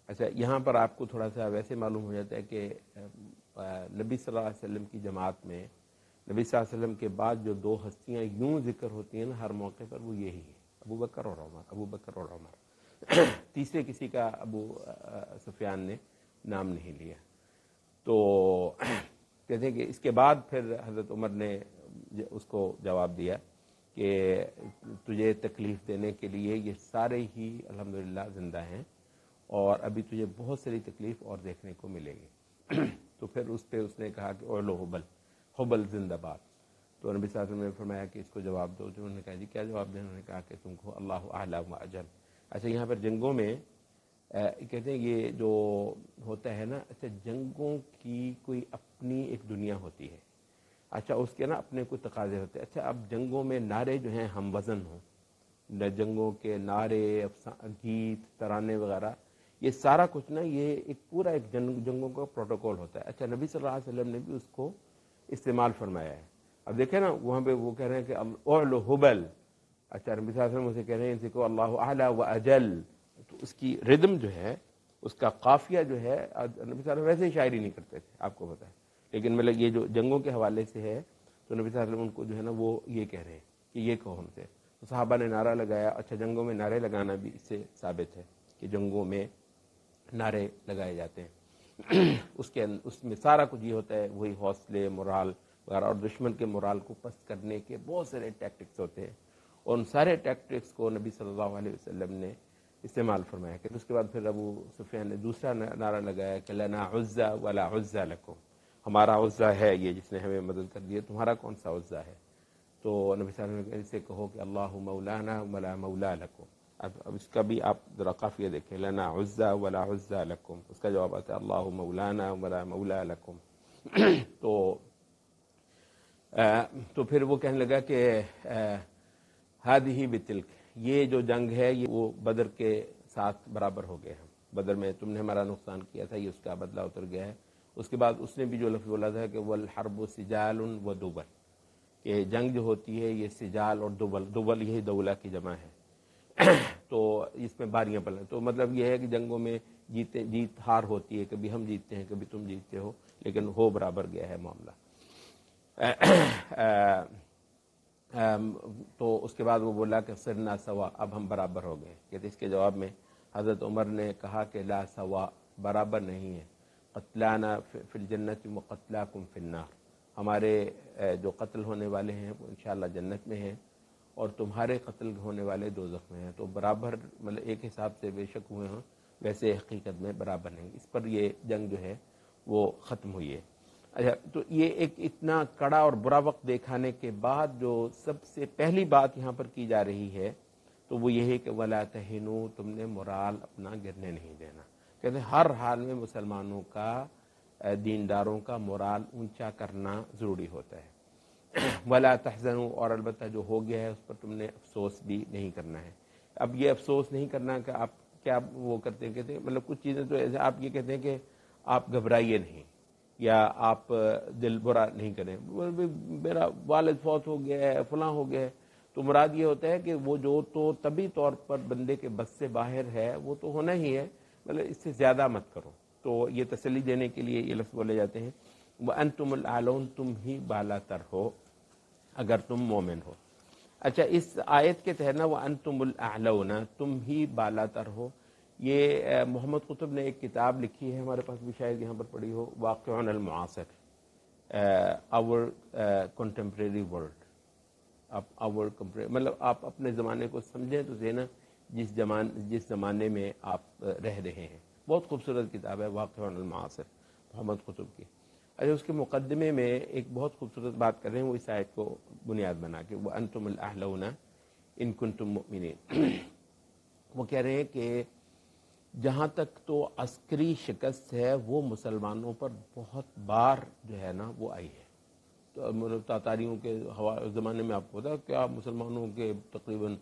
اچھا یہاں پر آپ کو تھوڑا سا ویسے معلوم ہو جاتا ہے کہ نبی صلی اللہ علیہ وسلم کی جماعت میں نبی صلی اللہ علیہ وسلم کے بعد جو 2 ہستیاں یوں ذکر ہوتی ہیں نا ہر موقع پر، وہ یہی ہے، ابو بکر اور عمر، ابو بکر اور عمر. تیسرے کسی کا ابو سفیان نے نام نہیں لیا. تو کہتے ہیں کہ اس کے بعد پھر حضرت عمر نے اس کو جواب دیا کہ تجھے تکلیف دینے کے لیے یہ سارے ہی الحمدللہ زندہ ہیں، اور ابھی تجھے بہت ساری تکلیف اور دیکھنے کو ملے گی. تو پھر اس پہ اس نے کہا کہ اولو حبل زندہ باد. تو نبی صلی اللہ علیہ وسلم نے فرمایا کہ اس کو جواب دو. جو انہوں نے کہا جی کیا جواب دیں؟ انہوں نے کہا کہ تم کو اللہ اعلی و اجل. اچھا یہاں پر جنگوں میں کہتے ہیں یہ جو ہوتا ہے نا، اچھا جنگوں کی کوئی اپنی ایک دنیا ہوتی ہے، اچھا اس کے نا اپنے کوئی تقاضے ہوتے ہیں. اچھا اب جنگوں میں نعرے جو ہیں ہم وزن ہوں، جنگوں کے نعرے، گیت، ترانے وغیرہ، یہ سارا کچھ نا یہ ایک پورا ایک جنگوں کا پروٹوکول ہوتا ہے. اچھا نبی صلی اللہ علیہ وسلم نے بھی اس کو استعمال فرمایا ہے. اب دیکھیں نا وہاں پہ وہ کہہ رہے ہیں کہ اعلو حبل. اچھا نبی صلی اللہ علیہ وسلم اسے کہہ رہے ہیں ان کو اللہ اعلی و اجل. تو اس کی ردم جو ہے، اس کا قافیہ جو ہے، نبی صلی اللہ علیہ وسلم ویسے ہی شاعری نہیں کرتے تھے آپ کو پتہ ہے، لیکن مطلب یہ جو جنگوں کے حوالے سے ہے تو نبی صلی اللہ علیہ وسلم ان کو جو ہے نا وہ یہ کہہ رہے ہیں کہ یہ کہو ہم سے. تو صحابہ نے نعرہ لگایا. اچھا جنگوں میں نعرے لگانا بھی اس سے ثابت ہے کہ جنگوں میں نعرے لگائے جاتے ہیں. اس میں سارا کچھ یہ ہوتا ہے وہی حوصلے مورال وغیرہ اور دشمن کے مورال کو پست کرنے کے بہت سارے ٹیکٹکس ہوتے ہیں اور ان سارے ٹیکٹکس کو نبی صلی اللہ علیہ وسلم نے استعمال فرمایا. کہ اس کے بعد پھر ابو سفیان نے دوسرا نعرہ لگایا کہ لنا عزا ولا عزا لکم, ہمارا عزا ہے یہ جس نے ہمیں مدد کر دی ہے, تمہارا کون سا عزا ہے. تو نبی صلی اللہ علیہ وسلم سے کہو کہ اللہ مولانا ولا مولا لکم. اب اس کا بھی آپ ذرا قافیہ دیکھیں, لنا عزا ولا عزا لکم, اس کا جواب آتا ہے اللہ مولانا ولا مولا لکم. تو پھر وہ کہنے لگا کہ ہادی بتلک, یہ جو جنگ ہے یہ وہ بدر کے ساتھ برابر ہو گئے ہیں. بدر میں تم نے ہمارا نقصان کیا تھا, یہ اس کا بدلہ اتر گیا ہے. اس کے بعد اس نے بھی جو لفظ بولا تھا کہ والحرب سجال و دبل, کہ جنگ جو ہوتی ہے یہ سجال اور دبل یہی دولہ کی جمع ہے. تو اس میں باریاں پڑ, تو مطلب یہ ہے کہ جنگوں میں جیت ہار ہوتی ہے, کبھی ہم جیتتے ہیں کبھی تم جیتتے ہو, لیکن ہو برابر گیا ہے معاملہ. تو اس کے بعد وہ بولا کہ سرنا سوا, اب ہم برابر ہو گئے. کہتے اس کے جواب میں حضرت عمر نے کہا کہ لا سوا, برابر نہیں ہے. قتلانا فی الجنت و قتلاکم فی النار, ہمارے جو قتل ہونے والے ہیں وہ انشاءاللہ جنت میں ہیں اور تمہارے قتل ہونے والے دوزخ میں ہیں. تو برابر مطلب ایک حساب سے بے شک ہوئے ہوں, ویسے حقیقت میں برابر نہیں. اس پر یہ جنگ جو ہے وہ ختم ہوئی ہے. اچھا, تو یہ ایک اتنا کڑا اور برا وقت دیکھانے کے بعد جو سب سے پہلی بات یہاں پر کی جا رہی ہے تو وہ یہ ہے کہ ولا تہنوا, تم نے مورال اپنا گرنے نہیں دینا. کہتے ہیں ہر حال میں مسلمانوں کا, دینداروں کا مورال اونچا کرنا ضروری ہوتا ہے. ولا تحزنوا, اور البتہ جو ہو گیا ہے اس پر تم نے افسوس بھی نہیں کرنا ہے. اب یہ افسوس نہیں کرنا کہ آپ کیا وہ کرتے ہیں, کہتے ہیں مطلب کچھ چیزیں تو ایسے آپ یہ کہتے ہیں کہ آپ گھبرائیے نہیں یا آپ دل برا نہیں کریں. میرا والد فوت ہو گیا ہے, فلاں ہو گیا ہے, تو مراد یہ ہوتا ہے کہ وہ جو تو طبی طور پر بندے کے بس سے باہر ہے وہ تو ہونا ہی ہے, مطلب اس سے زیادہ مت کرو. تو یہ تسلی دینے کے لیے یہ لفظ بولے جاتے ہیں وَأَنْتُمُ الْأَعْلَوْنَ, تم ہی بالا تر ہو اگر تم مومن ہو. اچھا, اس آیت کے تحت نا وَأَنْتُمُ الْأَعْلَوْنَ, تم ہی بالا تر ہو, یہ محمد قطب نے ایک کتاب لکھی ہے, ہمارے پاس بھی شاید یہاں پر پڑھی ہو, واقعون المعاصر, our contemporary world. مطلب آپ اپنے زمانے کو سمجھیں تو ذہن جس زمانے میں آپ رہ رہے ہیں. بہت خوبصورت کتاب ہے واقعون المعاصر محمد قطب کی. اچھا, اس کے مقدمے میں ایک بہت خوبصورت بات کر رہے ہیں, وہ اس آیت کو بنیاد بنا کے وَأَنْتُمُ الْأَعْلَوْنَ إِن كُنتُم مُؤْمِنِينَ. وہ کہہ رہے ہیں کہ جہاں تک تو عسکری شکست ہے وہ مسلمانوں پر بہت بار جو ہے نا وہ آئی ہے. تو تاتاریوں کے زمانے میں آپ کو پتا کیا مسلمانوں کے تقریباً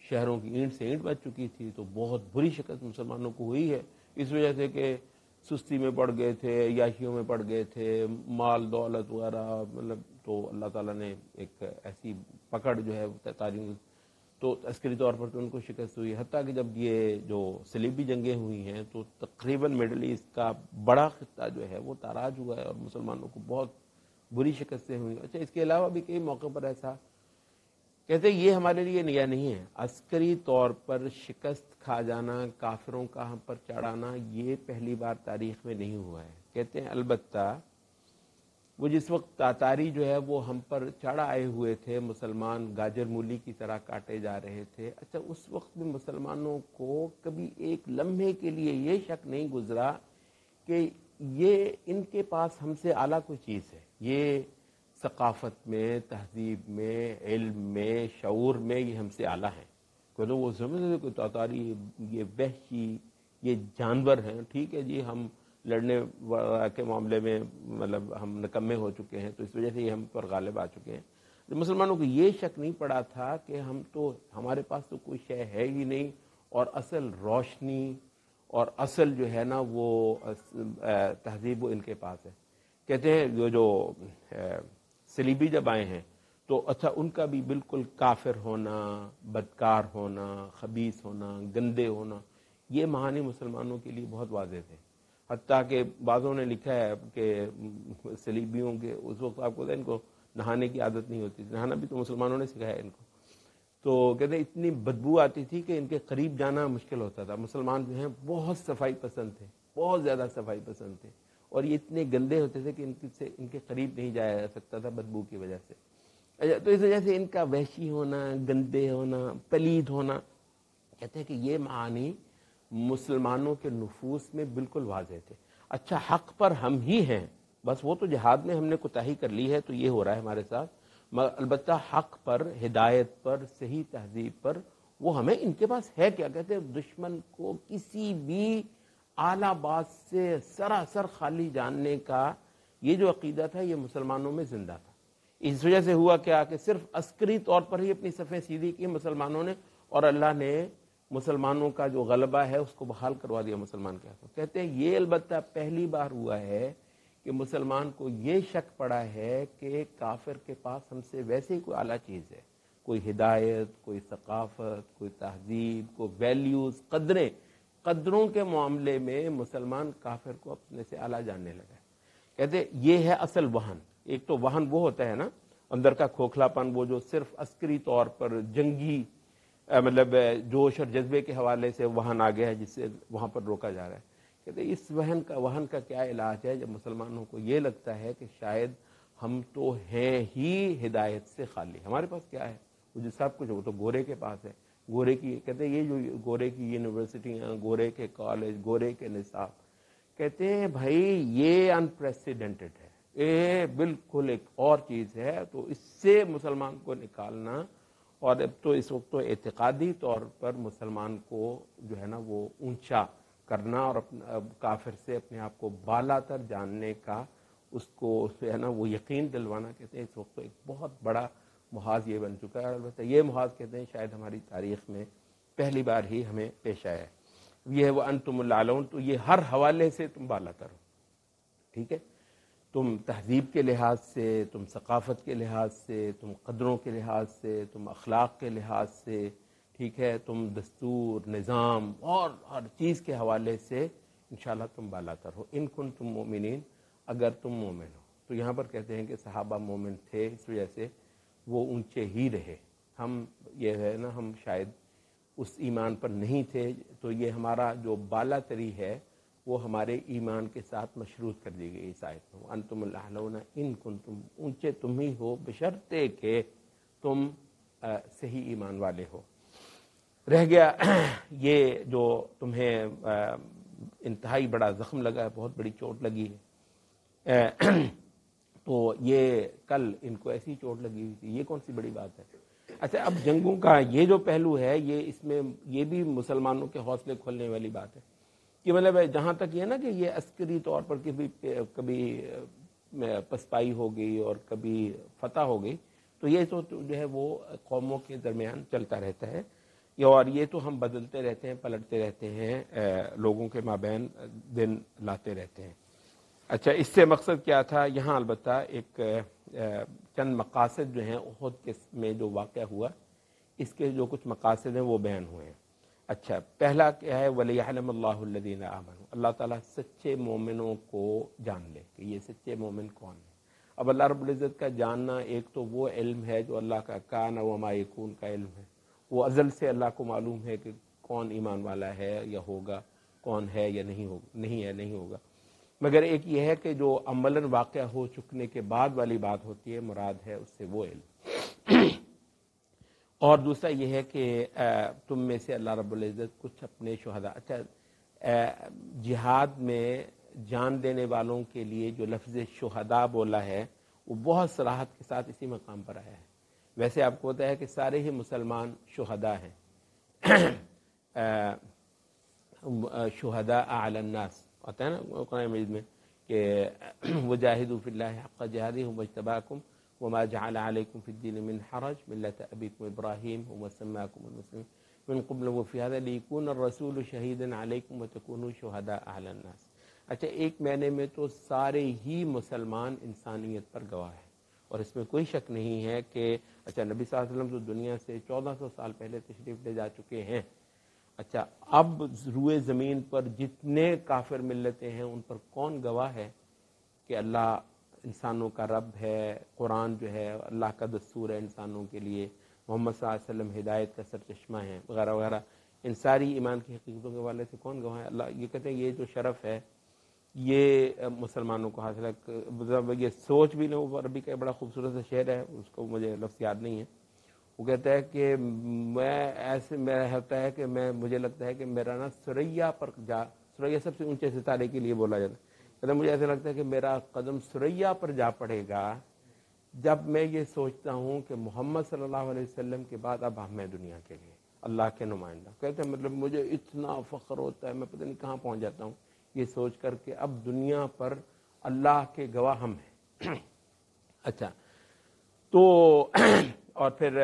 شہروں کی اینٹ سے اینٹ بچ چکی تھی, تو بہت بری شکست مسلمانوں کو ہوئی ہے اس وجہ سے کہ سستی میں پڑ گئے تھے, عیاشیوں میں پڑ گئے تھے, مال دولت وغیرہ, مطلب تو اللہ تعالیٰ نے ایک ایسی پکڑ جو ہے تاتاریوں, تو عسکری طور پر تو ان کو شکست ہوئی. حتیٰ کہ جب یہ جو صلیبی جنگیں ہوئی ہیں تو تقریباً مڈل ایسٹ کا بڑا خطہ جو ہے وہ تاراج ہوا ہے اور مسلمانوں کو بہت بری شکستیں ہوئی. اچھا, اس کے علاوہ بھی کئی موقع پر ایسا کہتے ہیں یہ ہمارے لیے نیا نہیں ہے. عسکری طور پر شکست کھا جانا, کافروں کا ہم پر چڑھانا, یہ پہلی بار تاریخ میں نہیں ہوا ہے. کہتے ہیں البتہ وہ جس وقت تاتاری جو ہے وہ ہم پر چڑھا آئے ہوئے تھے, مسلمان گاجر مولی کی طرح کاٹے جا رہے تھے. اچھا, اس وقت میں مسلمانوں کو کبھی ایک لمحے کے لیے یہ شک نہیں گزرا کہ یہ ان کے پاس ہم سے اعلیٰ کوئی چیز ہے, یہ ثقافت میں, تہذیب میں, علم میں, شعور میں یہ ہم سے اعلیٰ ہیں. کہ وہ سمجھتے کہ تاتاری یہ وحشی, یہ جانور ہیں. ٹھیک ہے جی, ہم لڑنے کے معاملے میں مطلب ہم نکمے ہو چکے ہیں, تو اس وجہ سے یہ ہم پر غالب آ چکے ہیں. مسلمانوں کو یہ شک نہیں پڑا تھا کہ ہمارے پاس تو کوئی شے ہے ہی نہیں, اور اصل روشنی اور اصل جو ہے نا وہ تہذیب وہ ان کے پاس ہے. کہتے ہیں جو صلیبی جب آئے ہیں تو اچھا ان کا بھی بالکل کافر ہونا, بدکار ہونا, خبیث ہونا, گندے ہونا, یہ معانی مسلمانوں کے لیے بہت واضح تھے. حتیٰ کہ بعضوں نے لکھا ہے کہ صلیبیوں کے اس وقت آپ کو ان کو نہانے کی عادت نہیں ہوتی، نہانا بھی تو مسلمانوں نے سکھایا ان کو، تو کہتے ہیں اتنی بدبو آتی تھی کہ ان کے قریب جانا مشکل ہوتا تھا۔ مسلمان جو ہیں بہت صفائی پسند تھے، بہت زیادہ صفائی پسند تھے، اور یہ اتنے گندے ہوتے تھے کہ ان کے قریب نہیں جایا جا سکتا تھا بدبو کی وجہ سے۔ تو اس وجہ سے ان کا وحشی ہونا، گندے ہونا، پلید ہونا، کہتے ہیں کہ یہ معانی مسلمانوں کے نفوس میں بالکل واضح تھے۔ اچھا، حق پر ہم ہی ہیں، بس وہ تو جہاد میں ہم نے کوتاہی کر لی ہے تو یہ ہو رہا ہے ہمارے ساتھ، البتہ حق پر، ہدایت پر، صحیح تہذیب پر وہ ہمیں ان کے پاس ہے کیا؟ کہتے ہیں دشمن کو کسی بھی اعلیٰ بات سے سراسر خالی جاننے کا یہ جو عقیدہ تھا یہ مسلمانوں میں زندہ تھا۔ اس وجہ سے ہوا کیا کہ صرف عسکری طور پر ہی اپنی صفیں سیدھی کی مسلمانوں نے، اور اللہ نے مسلمانوں کا جو غلبہ ہے اس کو بحال کروا دیا مسلمان کے ہاتھوں۔ کہتے ہیں یہ البتہ پہلی بار ہوا ہے کہ مسلمان کو یہ شک پڑا ہے کہ کافر کے پاس ہم سے ویسے ہی کوئی اعلیٰ چیز ہے، کوئی ہدایت، کوئی ثقافت، کوئی تہذیب، کوئی ویلیوز، قدروں کے معاملے میں مسلمان کافر کو اپنے سے اعلیٰ جاننے لگا ہے۔ کہتے یہ ہے اصل وہن۔ ایک تو وہن وہ ہوتا ہے نا اندر کا کھوکھلا پن، وہ جو صرف عسکری طور پر جنگی مطلب جوش اور جذبے کے حوالے سے وہن آ گیا ہے جس سے وہاں پر روکا جا رہا ہے۔ کہتے اس وہن کا کیا علاج ہے؟ جب مسلمانوں کو یہ لگتا ہے کہ شاید ہم تو ہیں ہی ہدایت سے خالی، ہمارے پاس کیا ہے؟ وہ جو سب کچھ وہ تو گورے کے پاس ہے۔ گورے کی، کہتے ہیں یہ جو گورے کی یونیورسٹیاں، گورے کے کالج، گورے کے نصاب، کہتے ہیں بھائی یہ انپریسیڈنٹڈ ہے، یہ بالکل ایک اور چیز ہے۔ تو اس سے مسلمان کو نکالنا، اور اب تو اس وقت تو اعتقادی طور پر مسلمان کو جو ہے نا وہ اونچا کرنا اور کافر سے اپنے آپ کو بالا تر جاننے کا اس کو جو ہے نا وہ یقین دلوانا، کہتے ہیں اس وقت تو ایک بہت بڑا محاذ یہ بن چکا ہے۔ البتہ یہ محاذ کہتے ہیں شاید ہماری تاریخ میں پہلی بار ہی ہمیں پیش آیا ہے۔ یہ ہے وہ انتم الاعلون، تو یہ ہر حوالے سے تم بالا تر ہو، ٹھیک ہے؟ تم تہذیب کے لحاظ سے، تم ثقافت کے لحاظ سے، تم قدروں کے لحاظ سے، تم اخلاق کے لحاظ سے، ٹھیک ہے، تم دستور، نظام اور ہر چیز کے حوالے سے انشاءاللہ تم بالا تر ہو، ان کنتم مؤمنین، اگر تم مومن ہو۔ تو یہاں پر کہتے ہیں کہ صحابہ مومن تھے، اس وجہ سے وہ اونچے ہی رہے۔ ہم یہ ہے نا ہم شاید اس ایمان پر نہیں تھے، تو یہ ہمارا جو بالا تری ہے وہ ہمارے ایمان کے ساتھ مشروط کر دی گئی اس آیت میں۔ انتم الاعلون ان کنتم، اونچے تم ہی ہو بشرطے کہ تم صحیح ایمان والے ہو۔ رہ گیا یہ جو تمہیں انتہائی بڑا زخم لگا ہے، بہت بڑی چوٹ لگی ہے، تو یہ کل ان کو ایسی چوٹ لگی ہوئی تھی، یہ کون سی بڑی بات ہے؟ اچھا، اب جنگوں کا یہ جو پہلو ہے، یہ اس میں یہ بھی مسلمانوں کے حوصلے کھولنے والی بات ہے کہ مطلب جہاں تک یہ نا کہ یہ عسکری طور پر کبھی پسپائی ہو گئی اور کبھی فتح ہو گئی، تو یہ تو جو ہے وہ قوموں کے درمیان چلتا رہتا ہے، اور یہ تو ہم بدلتے رہتے ہیں، پلٹتے رہتے ہیں، لوگوں کے مابین دن لاتے رہتے ہیں۔ اچھا، اس سے مقصد کیا تھا؟ یہاں البتہ ایک چند مقاصد جو ہیں احد میں جو واقعہ ہوا، اس کے جو کچھ مقاصد ہیں وہ بیان ہوئے ہیں۔ اچھا، پہلا کیا ہے؟ وَلِيَعْلَمَ اللَّهُ الَّذِينَ آمَنُوا، اللہ تعالیٰ سچے مومنوں کو جان لے کہ یہ سچے مومن کون ہیں۔ اب اللہ رب العزت کا جاننا ایک تو وہ علم ہے جو اللہ کا کان وما یکون کا علم ہے، وہ ازل سے اللہ کو معلوم ہے کہ کون ایمان والا ہے یا ہوگا، کون ہے یا نہیں ہوگا، مگر ایک یہ ہے کہ جو عملاً واقعہ ہو چکنے کے بعد والی بات ہوتی ہے، مراد ہے اس سے وہ علم۔ اور دوسرا یہ ہے کہ تم میں سے اللہ رب العزت کچھ اپنے شہداء، اچھا جہاد میں جان دینے والوں کے لیے جو لفظ شہداء بولا ہے وہ بہت صراحت کے ساتھ اسی مقام پر آیا ہے۔ ویسے آپ کو پتہ ہے کہ سارے ہی مسلمان شہداء ہیں، شہداء علی الناس ہوتا ہے نا قرآن مجید میں کہ وجاہدوا فی اللہ حق جہادہ واجتباکم وما جعل علیکم فی الدین من حرج ملۃ ابیکم ابراہیم وسماکم المسلمین من قبل وفی هذا لیکون الرسول شہیدا علیکم وتکونوا شہداء علی الناس۔ اچھا، ایک معنی میں تو سارے ہی مسلمان انسانیت پر گواہ ہیں، اور اس میں کوئی شک نہیں ہے کہ اچھا نبی صلی اللہ علیہ وسلم تو دنیا سے 1400 سال پہلے تشریف لے جا چکے ہیں، اچھا اب روئے زمین پر جتنے کافر ملتیں ہیں ان پر کون گواہ ہے کہ اللہ انسانوں کا رب ہے، قرآن جو ہے اللہ کا دستور ہے انسانوں کے لیے، محمد صلی اللہ علیہ وسلم ہدایت کا سرچشمہ ہے وغیرہ وغیرہ، ان ساری ایمان کی حقیقتوں کے حوالے سے کون گواہ ہے؟ اللہ یہ کہتے ہیں یہ جو شرف ہے یہ مسلمانوں کو حاصل ہے۔ یہ سوچ بھی لوں، عربی کا بڑا خوبصورت سا شعر ہے، اس کو مجھے لفظ یاد نہیں ہے، وہ کہتا ہے کہ میں ہوتا ہے کہ مجھے لگتا ہے کہ میرا نا سریا پر سریا سب سے اونچے ستارے کے لیے بولا جاتا ہے، کہتا ہے مجھے ایسا لگتا ہے کہ میرا قدم سریا پر جا پڑے گا جب میں یہ سوچتا ہوں کہ محمد صلی اللہ علیہ وسلم کے بعد اب ہم ہیں دنیا کے لیے اللہ کے نمائندہ۔ کہتے ہیں مطلب مجھے اتنا فخر ہوتا ہے، میں پتہ نہیں کہاں پہنچ جاتا ہوں یہ سوچ کر کے اب دنیا پر اللہ کے گواہ ہم ہیں۔ اچھا تو اور پھر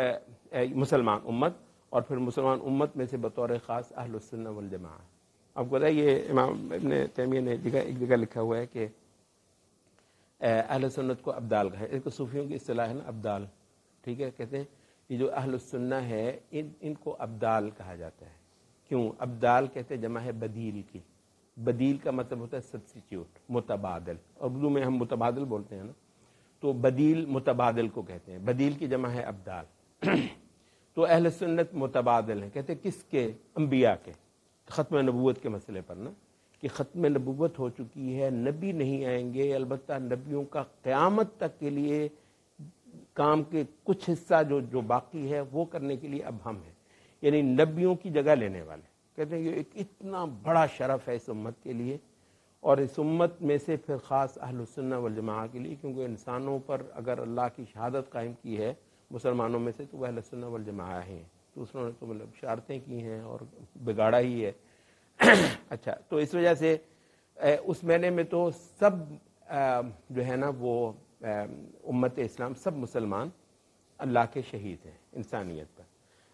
مسلمان امت، اور پھر مسلمان امت میں سے بطور خاص اہل السنہ والجماعہ۔ اب پتہ ہے یہ امام ابن تیمیہ نے ایک جگہ لکھا ہوا ہے کہ اہل سنت کو ابدال کہا ہے، ایک صوفیوں کی اصطلاح ہے نا ابدال، ٹھیک ہے، کہتے ہیں یہ جو اہل السنہ ہے ان کو ابدال کہا جاتا ہے۔ کیوں ابدال کہتے ہیں؟ جمع ہے بدیل کی، بدیل کا مطلب ہوتا ہے سبسٹیٹیوٹ، متبادل، اردو میں ہم متبادل بولتے ہیں نا، تو بدیل متبادل کو کہتے ہیں، بدیل کی جمع ہے ابدال۔ تو اہل سنت متبادل ہیں، کہتے ہیں کس کے؟ انبیاء کے، ختم نبوت کے مسئلے پر نا، کہ ختم نبوت ہو چکی ہے، نبی نہیں آئیں گے، البتہ نبیوں کا قیامت تک کے لیے کام کے کچھ حصہ جو باقی ہے وہ کرنے کے لیے اب ہم ہیں، یعنی نبیوں کی جگہ لینے والے۔ کہتے ہیں یہ ایک اتنا بڑا شرف ہے اس امت کے لیے، اور اس امت میں سے پھر خاص اہل السنہ والجماعہ کے لیے، کیونکہ انسانوں پر اگر اللہ کی شہادت قائم کی ہے مسلمانوں میں سے تو وہ اہل السنہ والجماعہ ہیں، دوسروں نے تو مطلب شرارتیں کی ہیں اور بگاڑا ہی ہے۔ اچھا تو اس وجہ سے اس معنی میں تو سب جو ہے نا وہ امت اسلام سب مسلمان اللہ کے شہید ہیں انسانیت پر۔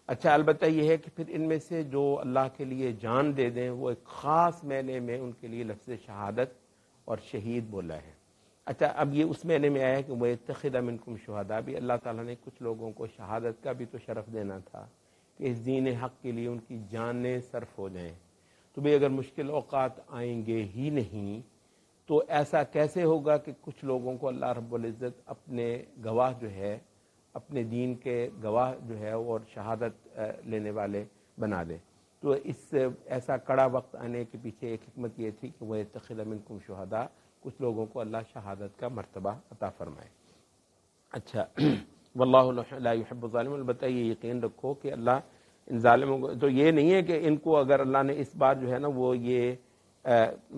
اچھا البتہ یہ ہے کہ پھر ان میں سے جو اللہ کے لیے جان دے دیں وہ ایک خاص معنی میں ان کے لیے لفظ شہادت اور شہید بولا ہے۔ اچھا اب یہ اس معنی میں آیا کہ وہ اتخذ منکم شہداء، بھی اللہ تعالیٰ نے کچھ لوگوں کو شہادت کا بھی تو شرف دینا تھا کہ اس دین حق کے لیے ان کی جانیں صرف ہو جائیں۔ تو بھی اگر مشکل اوقات آئیں گے ہی نہیں تو ایسا کیسے ہوگا کہ کچھ لوگوں کو اللہ رب العزت اپنے گواہ جو ہے، اپنے دین کے گواہ جو ہے اور شہادت لینے والے بنا دے؟ تو اس ایسا کڑا وقت آنے کے پیچھے ایک حکمت یہ تھی کہ وہ اتخذ منکم شہداء، کچھ لوگوں کو اللہ شہادت کا مرتبہ عطا فرمائے۔ اچھا واللہ لا يحب الظالم، البتہ یہ یقین رکھو کہ اللہ ان ظالموں کو، تو یہ نہیں ہے کہ ان کو اگر اللہ نے اس بار جو ہے نا وہ یہ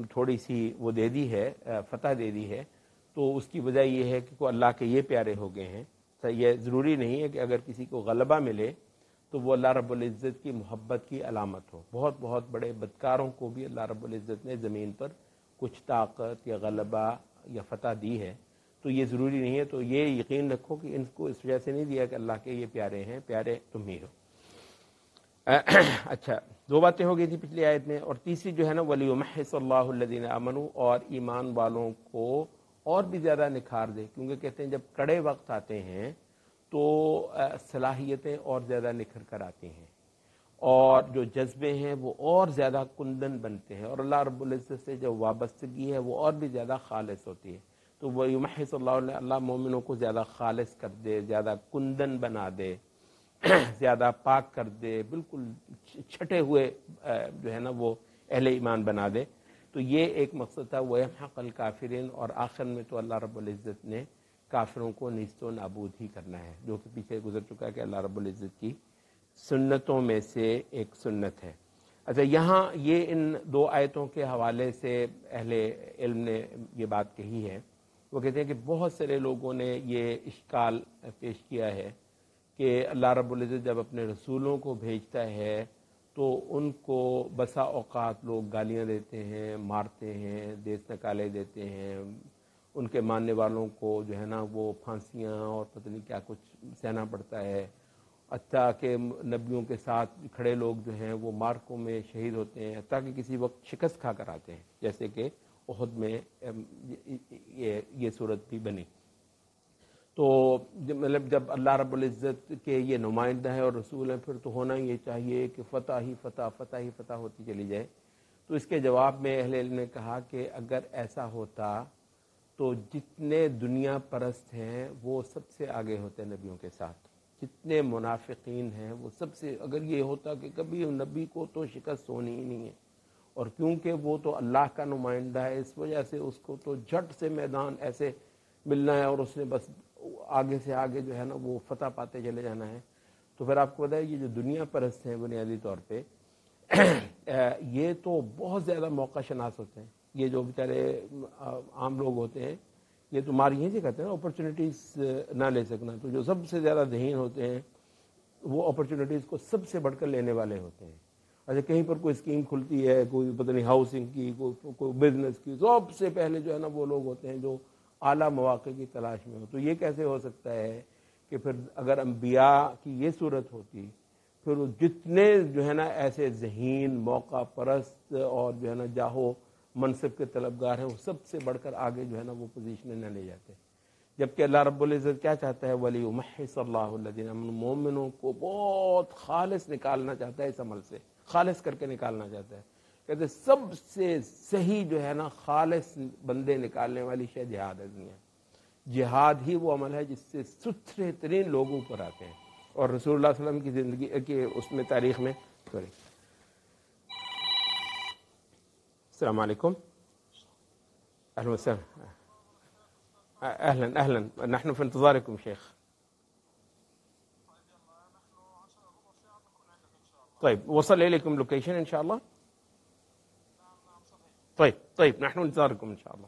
تھوڑی سی وہ دے دی ہے، فتح دے دی ہے، تو اس کی وجہ یہ ہے کہ وہ اللہ کے یہ پیارے ہو گئے ہیں۔ یہ ضروری نہیں ہے کہ اگر کسی کو غلبہ ملے تو وہ اللہ رب العزت کی محبت کی علامت ہو۔ بہت بہت بڑے بدکاروں کو بھی اللہ رب العزت نے زمین پر کچھ طاقت یا غلبہ یا فتح دی ہے، تو یہ ضروری نہیں ہے۔ تو یہ یقین رکھو کہ ان کو اس وجہ سے نہیں دیا کہ اللہ کے یہ پیارے ہیں، پیارے تم ہی ہو۔ اچھا دو باتیں ہو گئی تھی پچھلی آیت میں، اور تیسری جو ہے نا وَلِيُمَحِّصَ اللَّهُ الَّذِينَ آمَنُوا، اور ایمان والوں کو اور بھی زیادہ نکھار دے، کیونکہ کہتے ہیں جب کڑے وقت آتے ہیں تو صلاحیتیں اور زیادہ نکھر کر آتی ہیں، اور جو جذبے ہیں وہ اور زیادہ کندن بنتے ہیں، اور اللہ رب العزت سے جو وابستگی ہے وہ اور بھی زیادہ خالص ہوتی ہے۔ تو وہ یمحص اللہ مومنوں کو زیادہ خالص کر دے، زیادہ کندن بنا دے، زیادہ پاک کر دے، بالکل چھٹے ہوئے جو ہے نا وہ اہل ایمان بنا دے۔ تو یہ ایک مقصد تھا، وَيَمْحَقَ الْكَافِرِينَ، اور آخر میں تو اللہ رب العزت نے کافروں کو نیست و نابود ہی کرنا ہے، جو کہ پیچھے گزر چکا ہے کہ اللہ رب العزت کی سنتوں میں سے ایک سنت ہے۔ اچھا یہاں یہ ان دو آیتوں کے حوالے سے اہل علم نے یہ بات کہی ہے، وہ کہتے ہیں کہ بہت سارے لوگوں نے یہ اشکال پیش کیا ہے کہ اللہ رب العزت جب اپنے رسولوں کو بھیجتا ہے تو ان کو بسا اوقات لوگ گالیاں دیتے ہیں، مارتے ہیں، دیس نکالے دیتے ہیں، ان کے ماننے والوں کو جو ہے نا وہ پھانسیاں اور پتہ نہیں کیا کچھ سہنا پڑتا ہے، حتیٰ کہ نبیوں کے ساتھ کھڑے لوگ جو ہیں وہ مارکوں میں شہید ہوتے ہیں، حتیٰ کہ کسی وقت شکست کھا کر آتے ہیں، جیسے کہ احد میں یہ صورت بھی بنی۔ تو مطلب جب اللہ رب العزت کے یہ نمائندہ ہے اور رسول ہیں، پھر تو ہونا یہ چاہیے کہ فتح ہی فتح، فتح ہی فتح ہوتی چلی جائے۔ تو اس کے جواب میں اہل علم نے کہا کہ اگر ایسا ہوتا تو جتنے دنیا پرست ہیں وہ سب سے آگے ہوتے نبیوں کے ساتھ، جتنے منافقین ہیں وہ سب سے، اگر یہ ہوتا کہ کبھی نبی کو تو شکست ہونی ہی نہیں ہے، اور کیونکہ وہ تو اللہ کا نمائندہ ہے اس وجہ سے اس کو تو جھٹ سے میدان ایسے ملنا ہے اور اس نے بس آگے سے آگے جو ہے نا وہ فتح پاتے چلے جانا ہے۔ تو پھر آپ کو بتائیں یہ جو دنیا پرست ہیں بنیادی طور پہ یہ تو بہت زیادہ موقع شناس ہوتے ہیں، یہ جو بیچارے عام لوگ ہوتے ہیں یہ تو ماری ہیں کہتے ہیں اپرچونیٹیز نہ لے سکنا، تو جو سب سے زیادہ ذہین ہوتے ہیں وہ اپرچونیٹیز کو سب سے بڑھ کر لینے والے ہوتے ہیں۔ اچھا کہیں پر کوئی اسکیم کھلتی ہے، کوئی پتہ نہیں ہاؤسنگ کی، کوئی بزنس کی، سب سے پہلے جو ہے نا وہ لوگ ہوتے ہیں جو اعلیٰ مواقع کی تلاش میں ہو۔ تو یہ کیسے ہو سکتا ہے کہ پھر اگر انبیاء کی یہ صورت ہوتی پھر جتنے جو ہے نا ایسے ذہین موقع پرست اور جو ہے نا جاہو منصب کے طلبگار ہیں وہ سب سے بڑھ کر آگے جو ہے نا وہ پوزیشنیں نہ لے جاتے، جبکہ اللہ رب العزت کیا چاہتا ہے، وَلِيُمَحِّصَ اللَّهُ الَّذِينَ آمَنُوا، مومنوں کو بہت خالص نکالنا چاہتا ہے، اس عمل سے خالص کر کے نکالنا چاہتا ہے۔ کہتے ہیں سب سے صحیح جو ہے نا خالص بندے نکالنے والی شے جہاد ہے دنیا، جہاد ہی وہ عمل ہے جس سے ستھرے ترین لوگ اوپر آتے ہیں، اور رسول اللہ صلی اللہ علیہ وسلم کی زندگی کے اس میں تاریخ میں السلام علیکم، اهلا وسهلا، اهلا اهلا، نحن في انتظاركم شيخ. طيب وصل اليكم لوكيشن ان شاء الله؟ طيب طيب نحن ننتظركم ان شاء الله.